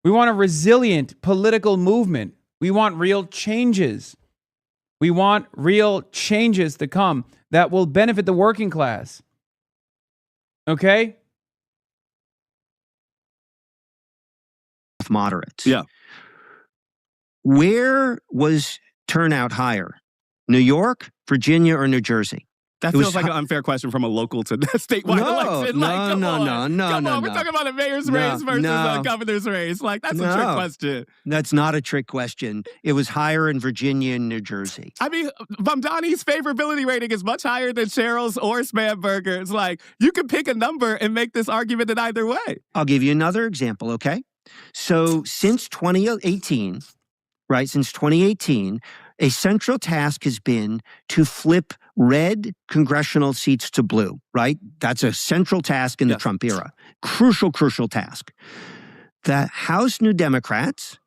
We want a resilient political movement. We want real changes. We want real changes to come that will benefit the working class. Okay? Moderates. Yeah. Where was turnout higher? New York, Virginia, or New Jersey? That feels like an unfair question from a local to statewide election. Like, no. We're talking about a mayor's race versus a governor's race. Like, that's a trick question. That's not a trick question. It was higher in Virginia and New Jersey. I mean, Mamdani's favorability rating is much higher than Cheryl's or Spamberger's. Like, you could pick a number and make this argument in either way. I'll give you another example, okay? So since 2018, a central task has been to flip red congressional seats to blue, right? That's a central task in the Trump era. Crucial task. The House New Democrats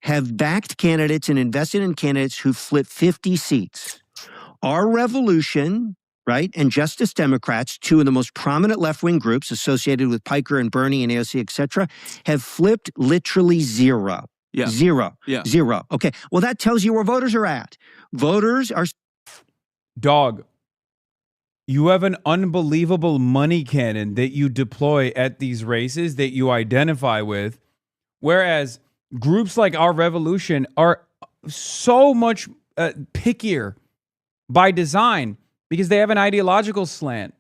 have backed candidates and invested in candidates who flip 50 seats. Our Revolution, right, and Justice Democrats, two of the most prominent left-wing groups associated with Piker and Bernie and AOC, et cetera, have flipped literally zero. Yeah. Zero. Okay. Well, that tells you where voters are at. Voters are... Dog, you have an unbelievable money cannon that you deploy at these races that you identify with, whereas groups like Our Revolution are so much pickier by design because they have an ideological slant.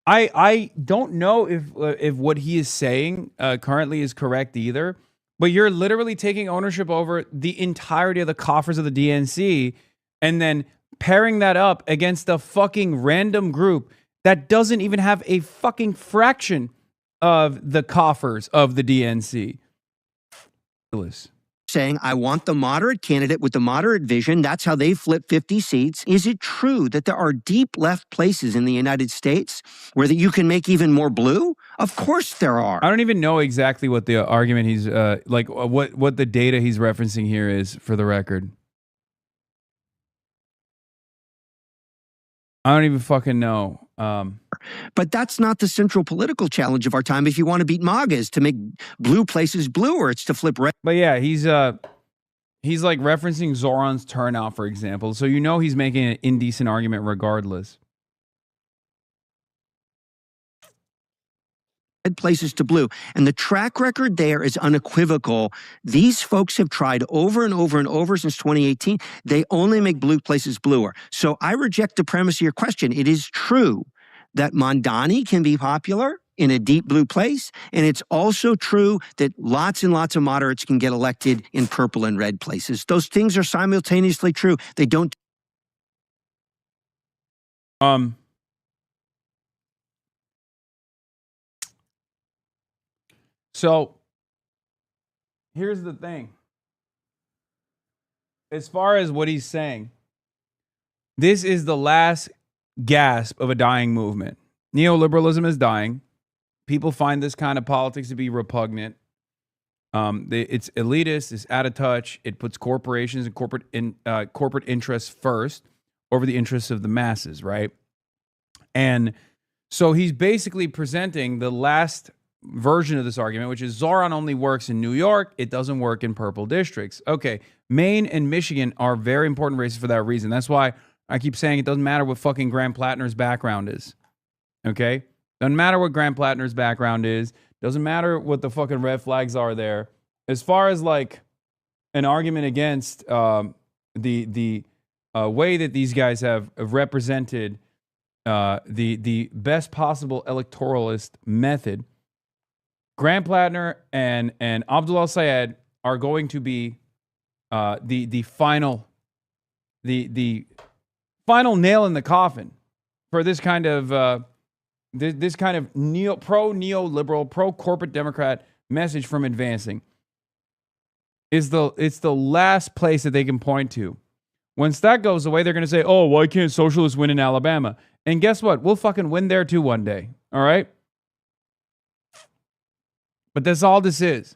I don't know if what he is saying currently is correct either, but you're literally taking ownership over the entirety of the coffers of the DNC and then pairing that up against a fucking random group that doesn't even have a fucking fraction of the coffers of the DNC. Saying, I want the moderate candidate with the moderate vision. That's how they flip 50 seats. Is it true that there are deep left places in the United States where that you can make even more blue? Of course there are. I don't even know exactly what the argument he's what the data he's referencing here is, for the record. I don't even fucking know. But that's not the central political challenge of our time. If you want to beat MAGA, is to make blue places bluer. It's to flip red. But yeah, he's like referencing Zoran's turnout, for example. So you know he's making an indecent argument regardless. red places to blue. And the track record there is unequivocal. These folks have tried over and over and over since 2018. They only make blue places bluer. So I reject the premise of your question. It is true that Mondani can be popular in a deep blue place. And it's also true that lots and lots of moderates can get elected in purple and red places. Those things are simultaneously true. They don't. So here's the thing. As far as what he's saying, this is the last gasp of a dying movement. Neoliberalism is dying. People find this kind of politics to be repugnant. It's elitist. It's out of touch. It puts corporations and corporate interests first over the interests of the masses, right? And so he's basically presenting the last version of this argument, which is Zoran only works in New York. It doesn't work in purple districts. Okay, Maine and Michigan are very important races for that reason. That's why I keep saying it doesn't matter what fucking Graham Plattner's background is. Okay? Doesn't matter what Graham Plattner's background is. Doesn't matter what the fucking red flags are there. As far as like an argument against the way that these guys have represented the best possible electoralist method, Graham Plattner and Abdul Sayed are going to be the final nail in the coffin for this kind of this kind of pro-neoliberal, pro-corporate Democrat message from advancing. It's the last place that they can point to. Once that goes away, they're going to say, oh, why can't socialists win in Alabama? And guess what? We'll fucking win there too one day. All right? But that's all this is.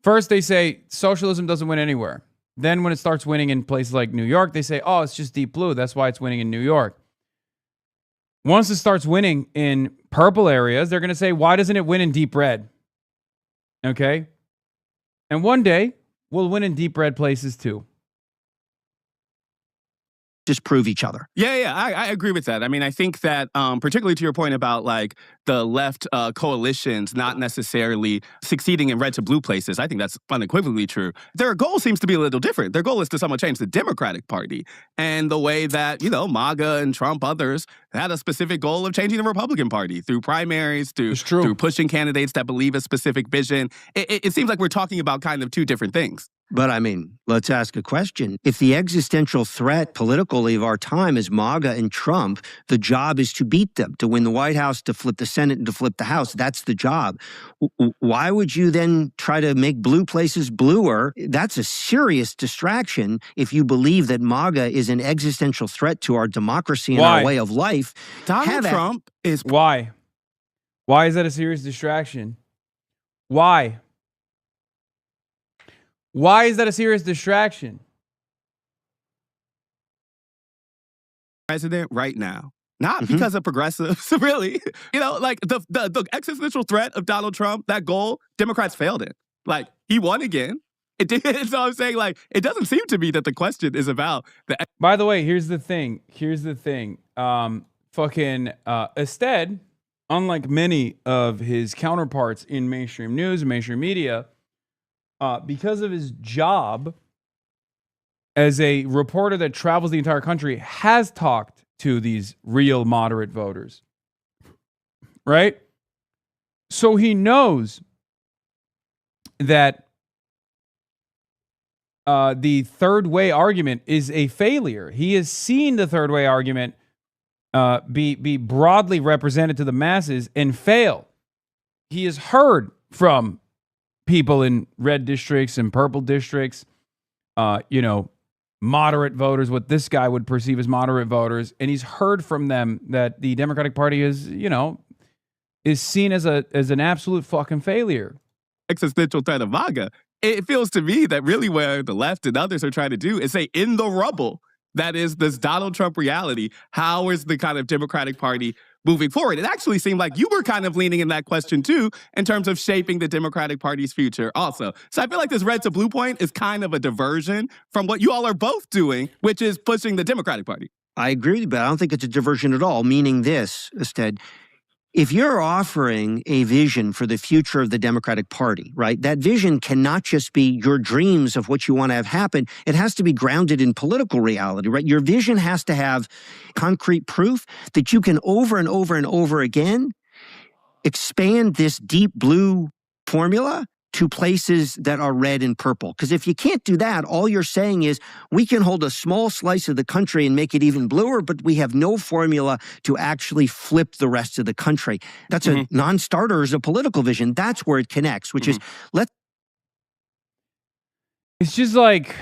First, they say socialism doesn't win anywhere. Then when it starts winning in places like New York, they say, oh, it's just deep blue. That's why it's winning in New York. Once it starts winning in purple areas, they're going to say, why doesn't it win in deep red? Okay? And one day, we'll win in deep red places too. Disprove each other. Yeah, I agree with that. I mean, I think that particularly to your point about like the left coalitions not necessarily succeeding in red to blue places, I think that's unequivocally true. Their goal seems to be a little different. Their goal is to somewhat change the Democratic Party, and the way that, you know, MAGA and Trump, others had a specific goal of changing the Republican Party through primaries, through pushing candidates that believe a specific vision. It seems like we're talking about kind of two different things. But I mean, let's ask a question. If the existential threat politically of our time is MAGA and Trump, the job is to beat them, to win the White House, to flip the Senate, and to flip the House. That's the job. Why would you then try to make blue places bluer? That's a serious distraction if you believe that MAGA is an existential threat to our democracy and our way of life. Donald Trump is... Why? Why is that a serious distraction? Why? Why is that a serious distraction? President right now. Not because of progressives, really. You know, like the existential threat of Donald Trump, that goal, Democrats failed it. Like, he won again. It did. So I'm saying, like, it doesn't seem to me that the question is about the... By the way, here's the thing. Instead, unlike many of his counterparts in mainstream news and mainstream media, because of his job as a reporter that travels the entire country, has talked to these real moderate voters, right? So he knows that the third way argument is a failure. He has seen the third way argument be broadly represented to the masses and fail. He has heard from people in red districts and purple districts, moderate voters, what this guy would perceive as moderate voters. And he's heard from them that the Democratic Party is seen as an absolute fucking failure. Existential threat of MAGA. It feels to me that really where the left and others are trying to do is say, in the rubble, that is this Donald Trump reality, how is the kind of Democratic Party moving forward? It actually seemed like you were kind of leaning in that question too, in terms of shaping the Democratic Party's future also. So I feel like this red to blue point is kind of a diversion from what you all are both doing, which is pushing the Democratic Party. I agree with you, but I don't think it's a diversion at all, meaning this, instead. if you're offering a vision for the future of the Democratic Party, right, that vision cannot just be your dreams of what you want to have happen. It has to be grounded in political reality, right? Your vision has to have concrete proof that you can over and over and over again expand this deep blue formula to places that are red and purple. Because if you can't do that, all you're saying is we can hold a small slice of the country and make it even bluer, but we have no formula to actually flip the rest of the country. That's a non-starter as a political vision. That's where it connects, which is It's just like,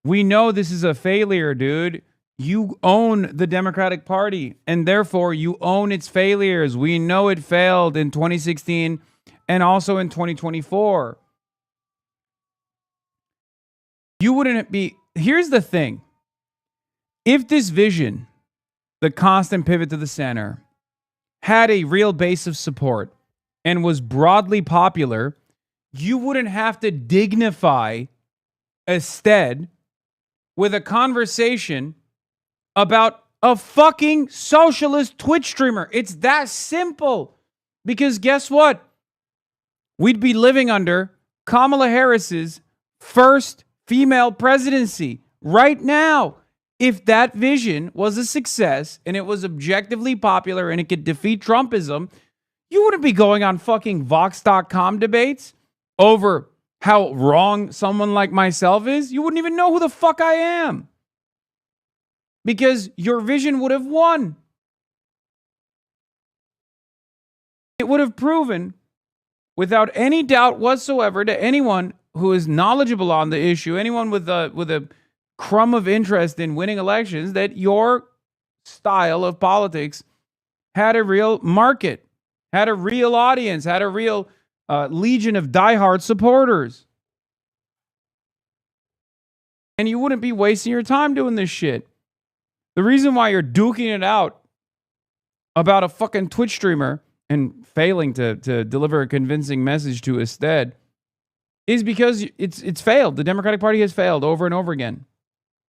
we know this is a failure, dude. You own the Democratic Party, and therefore you own its failures. We know it failed in 2016 and also in 2024. You wouldn't be... Here's the thing. If this vision, the constant pivot to the center, had a real base of support and was broadly popular, you wouldn't have to dignify instead with a conversation about a fucking socialist Twitch streamer. It's that simple. Because guess what? We'd be living under Kamala Harris's first female presidency right now. If that vision was a success and it was objectively popular and it could defeat Trumpism, you wouldn't be going on fucking Vox.com debates over how wrong someone like myself is. You wouldn't even know who the fuck I am. Because your vision would have won. It would have proven without any doubt whatsoever to anyone who is knowledgeable on the issue, anyone with a crumb of interest in winning elections, that your style of politics had a real market, had a real audience, had a real legion of diehard supporters. And you wouldn't be wasting your time doing this shit. The reason why you're duking it out about a fucking Twitch streamer and failing to deliver a convincing message to instead is because it's failed. The Democratic Party has failed over and over again.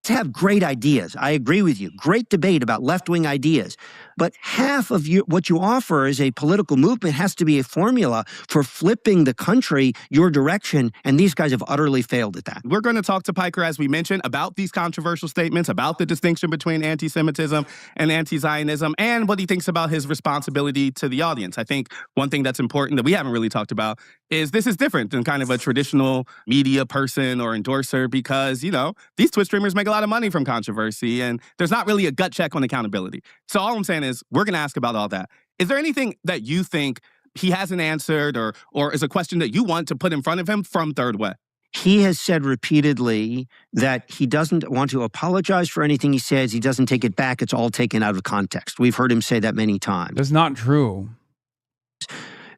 Have great ideas. I agree with you. Great debate about left-wing ideas. But half of what you offer as a political movement has to be a formula for flipping the country your direction, and these guys have utterly failed at that. We're going to talk to Piker, as we mentioned, about these controversial statements, about the distinction between anti-Semitism and anti-Zionism, and what he thinks about his responsibility to the audience. I think one thing that's important that we haven't really talked about is this is different than kind of a traditional media person or endorser because, you know, these Twitch streamers make a lot of money from controversy, and there's not really a gut check on accountability. So all I'm saying is we're going to ask about all that. Is there anything that you think he hasn't answered or is a question that you want to put in front of him from Third Way? He has said repeatedly that he doesn't want to apologize for anything he says. He doesn't take it back. It's all taken out of context. We've heard him say that many times. That's not true.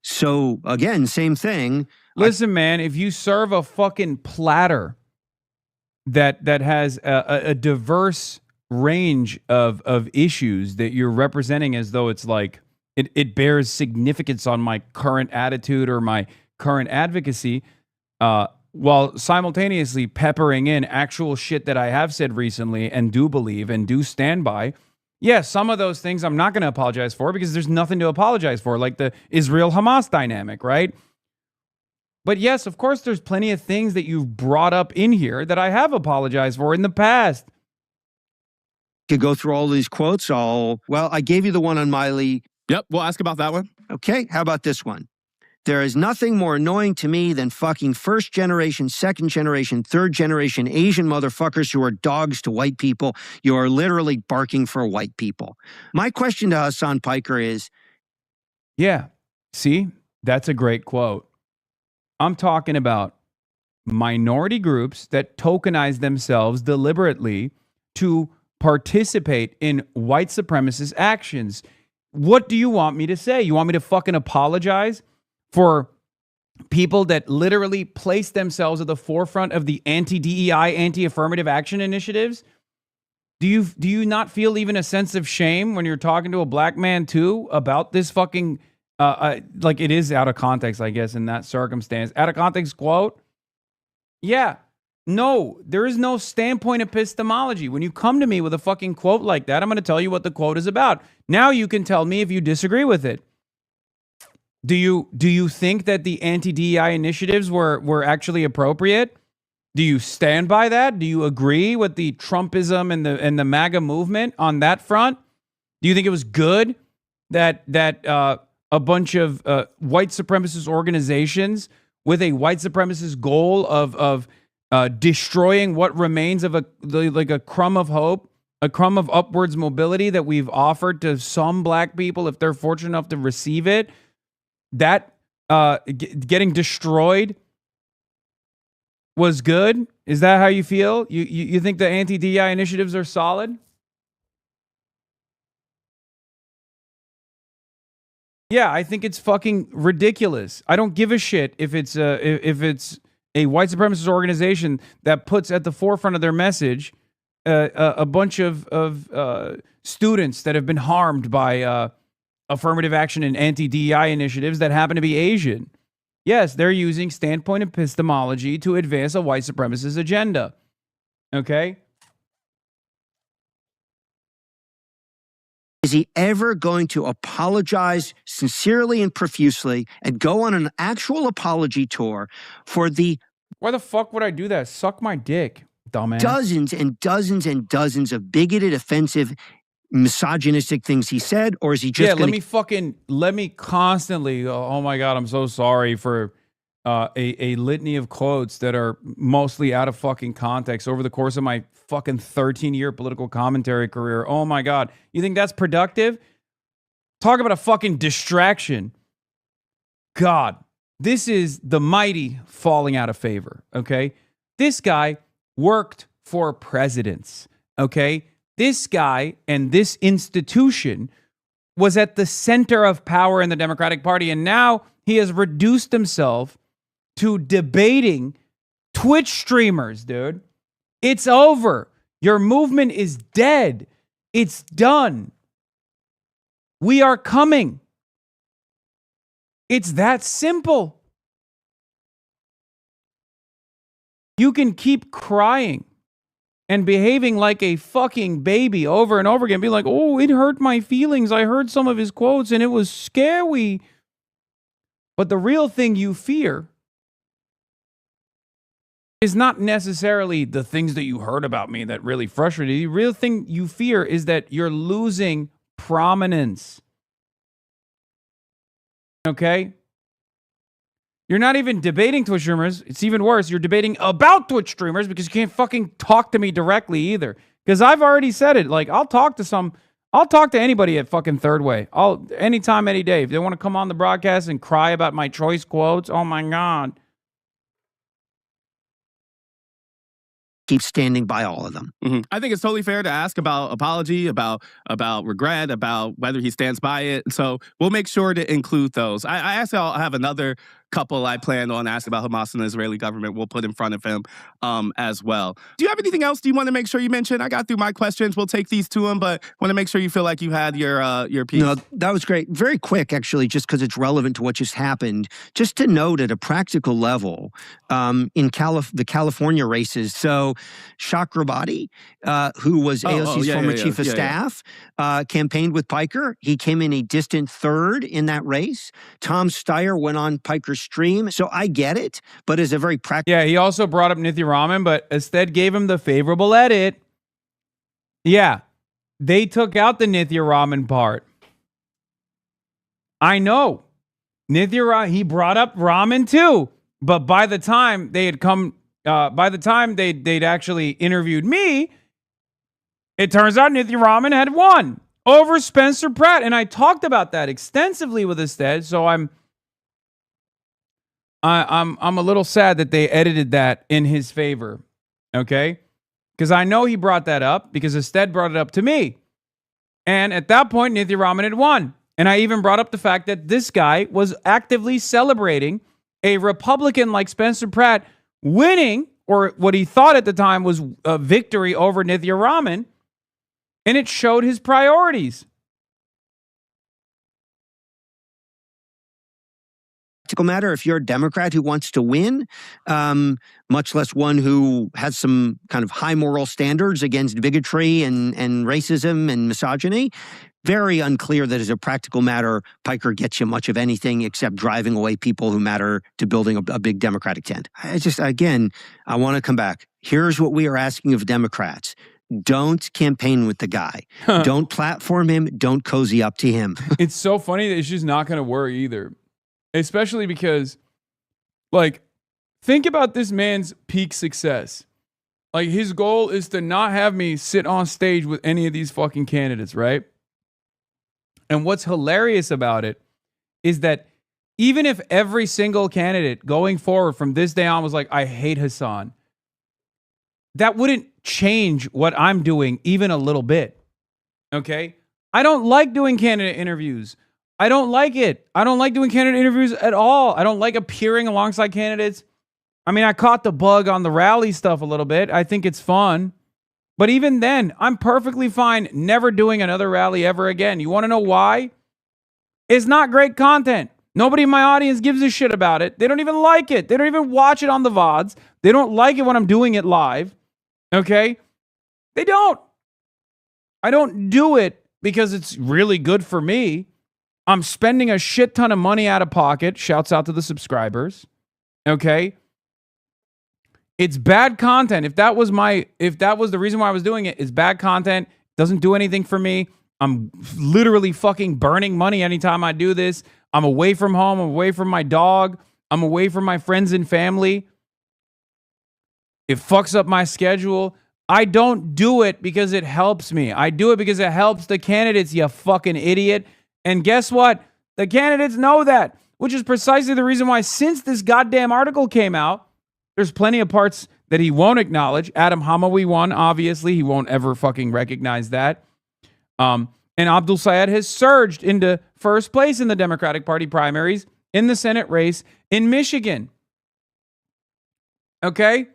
So, again, same thing. Listen, man, if you serve a fucking platter that has a diverse range of issues that you're representing as though it's like it bears significance on my current attitude or my current advocacy, while simultaneously peppering in actual shit that I have said recently and do believe and do stand by. Yes, some of those things I'm not going to apologize for because there's nothing to apologize for, like the Israel-Hamas dynamic, right? But yes, of course, there's plenty of things that you've brought up in here that I have apologized for in the past. Could go through all these quotes. I gave you the one on Miley. Yep, we'll ask about that one. Okay, how about this one? There is nothing more annoying to me than fucking first generation, second generation, third generation Asian motherfuckers who are dogs to white people. You are literally barking for white people. My question to Hasan Piker is... Yeah, see, that's a great quote. I'm talking about minority groups that tokenize themselves deliberately to participate in white supremacist actions. What do you want me to say? You want me to fucking apologize for people that literally place themselves at the forefront of the anti-DEI, anti-affirmative action initiatives? Do you not feel even a sense of shame when you're talking to a black man too about this fucking like it is out of context, I guess, in that circumstance. Out of context quote. Yeah. No, there is no standpoint epistemology. When you come to me with a fucking quote like that, I'm going to tell you what the quote is about. Now you can tell me if you disagree with it. Do you think that the anti-DEI initiatives were actually appropriate? Do you stand by that? Do you agree with the Trumpism and the MAGA movement on that front? Do you think it was good that a bunch of white supremacist organizations with a white supremacist goal of destroying what remains of a crumb of hope, a crumb of upwards mobility that we've offered to some black people if they're fortunate enough to receive it, that getting destroyed was good? Is that how you feel? You think the anti-DEI initiatives are solid? Yeah, I think it's fucking ridiculous. I don't give a shit if it's a white supremacist organization that puts at the forefront of their message a bunch of students that have been harmed by affirmative action and anti-DEI initiatives that happen to be Asian. Yes, they're using standpoint epistemology to advance a white supremacist agenda. Okay? Is he ever going to apologize sincerely and profusely and go on an actual apology tour for the Why the fuck would I do that? Suck my dick, dumbass. dozens and dozens and dozens of bigoted, offensive, misogynistic things he said? Or is he just let me constantly, oh my God, I'm so sorry for a litany of quotes that are mostly out of fucking context over the course of my fucking 13-year political commentary career. Oh my God. You think that's productive? Talk about a fucking distraction. God, this is the mighty falling out of favor, okay? This guy worked for presidents, okay? This guy and this institution was at the center of power in the Democratic Party, and now he has reduced himself to debating Twitch streamers, dude. It's over. Your movement is dead. It's done. We are coming. It's that simple. You can keep crying and behaving like a fucking baby over and over again. Be like, oh, it hurt my feelings. I heard some of his quotes and it was scary. But the real thing you fear is not necessarily the things that you heard about me that really frustrated you. The real thing you fear is that you're losing prominence. Okay? You're not even debating Twitch streamers. It's even worse. You're debating about Twitch streamers because you can't fucking talk to me directly either. Because I've already said it. Like, I'll talk to anybody at fucking Third Way. Anytime, any day. If they want to come on the broadcast and cry about my choice quotes, oh my God. keep standing by all of them? I think it's totally fair to ask about apology, about regret, about whether he stands by it. So we'll make sure to include those. I actually I'll have another couple I plan on asking about Hamas and the Israeli government. We'll put in front of him as well. Do you have anything else do you want to make sure you mention? I got through my questions. We'll take these to him, but want to make sure you feel like you had your piece. No, that was great. Very quick, actually, just because it's relevant to what just happened. Just to note at a practical level, in the California races, so Chakrabarti, who was AOC's former chief of staff, campaigned with Piker. He came in a distant third in that race. Tom Steyer went on Piker's stream. So I get it, but as a very practical... Yeah, he also brought up Nithya Raman, but instead gave him the favorable edit. Yeah, they took out the Nithya Raman part. I know. He brought up Raman too, but by the time they had come... by the time they'd actually interviewed me, it turns out Nithya Raman had won over Spencer Pratt. And I talked about that extensively with Ested, so I'm a little sad that they edited that in his favor, okay? Because I know he brought that up because Ested brought it up to me. And at that point, Nithya Raman had won. And I even brought up the fact that this guy was actively celebrating a Republican like Spencer Pratt winning, or what he thought at the time was a victory over Nithya Raman, and it showed his priorities. practical matter, if you're a Democrat who wants to win, much less one who has some kind of high moral standards against bigotry and racism and misogyny, very unclear that as a practical matter, Piker gets you much of anything except driving away people who matter to building a big Democratic tent. I want to come back. Here's what we are asking of Democrats. Don't campaign with the guy. Don't platform him. Don't cozy up to him. It's so funny that it's just not going to work either. Especially because, like, think about this man's peak success. Like, his goal is to not have me sit on stage with any of these fucking candidates, right? And what's hilarious about it is that even if every single candidate going forward from this day on was like, I hate Hasan, that wouldn't change what I'm doing even a little bit. Okay? I don't like doing candidate interviews. I don't like it. I don't like doing candidate interviews at all. I don't like appearing alongside candidates. I mean, I caught the bug on the rally stuff a little bit. I think it's fun. But even then, I'm perfectly fine never doing another rally ever again. You want to know why? It's not great content. Nobody in my audience gives a shit about it. They don't even like it. They don't even watch it on the VODs. They don't like it when I'm doing it live. Okay? They don't. I don't do it because it's really good for me. I'm spending a shit ton of money out of pocket. Shouts out to the subscribers. Okay? It's bad content. If that was the reason why I was doing it, it's bad content. Doesn't do anything for me. I'm literally fucking burning money anytime I do this. I'm away from home. I'm away from my dog. I'm away from my friends and family. It fucks up my schedule. I don't do it because it helps me. I do it because it helps the candidates, you fucking idiot. And guess what? The candidates know that, which is precisely the reason why since this goddamn article came out, there's plenty of parts that he won't acknowledge. Adam Hamawi won, obviously. He won't ever fucking recognize that. And Abdul Sayed has surged into first place in the Democratic Party primaries in the Senate race in Michigan. Okay?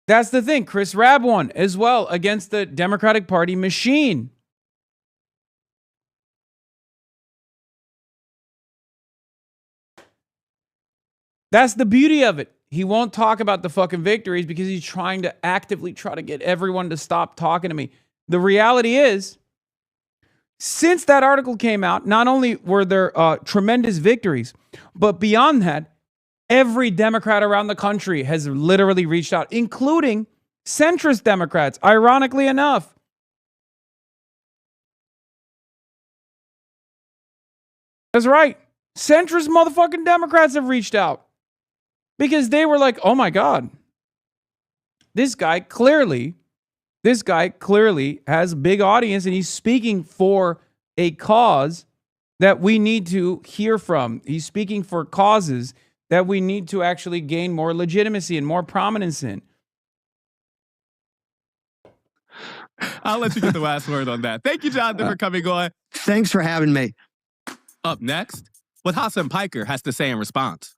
That's the thing. Chris Rabb won as well against the Democratic Party machine. That's the beauty of it. He won't talk about the fucking victories because he's trying to actively try to get everyone to stop talking to me. The reality is, since that article came out, not only were there tremendous victories, but beyond that, every Democrat around the country has literally reached out, including centrist Democrats, ironically enough. That's right. Centrist motherfucking Democrats have reached out. Because they were like, oh my God, this guy clearly has a big audience and he's speaking for a cause that we need to hear from. He's speaking for causes that we need to actually gain more legitimacy and more prominence in. I'll let you get the last word on that. Thank you, Jonathan, for coming on. Thanks for having me. Up next, what Hasan Piker has to say in response.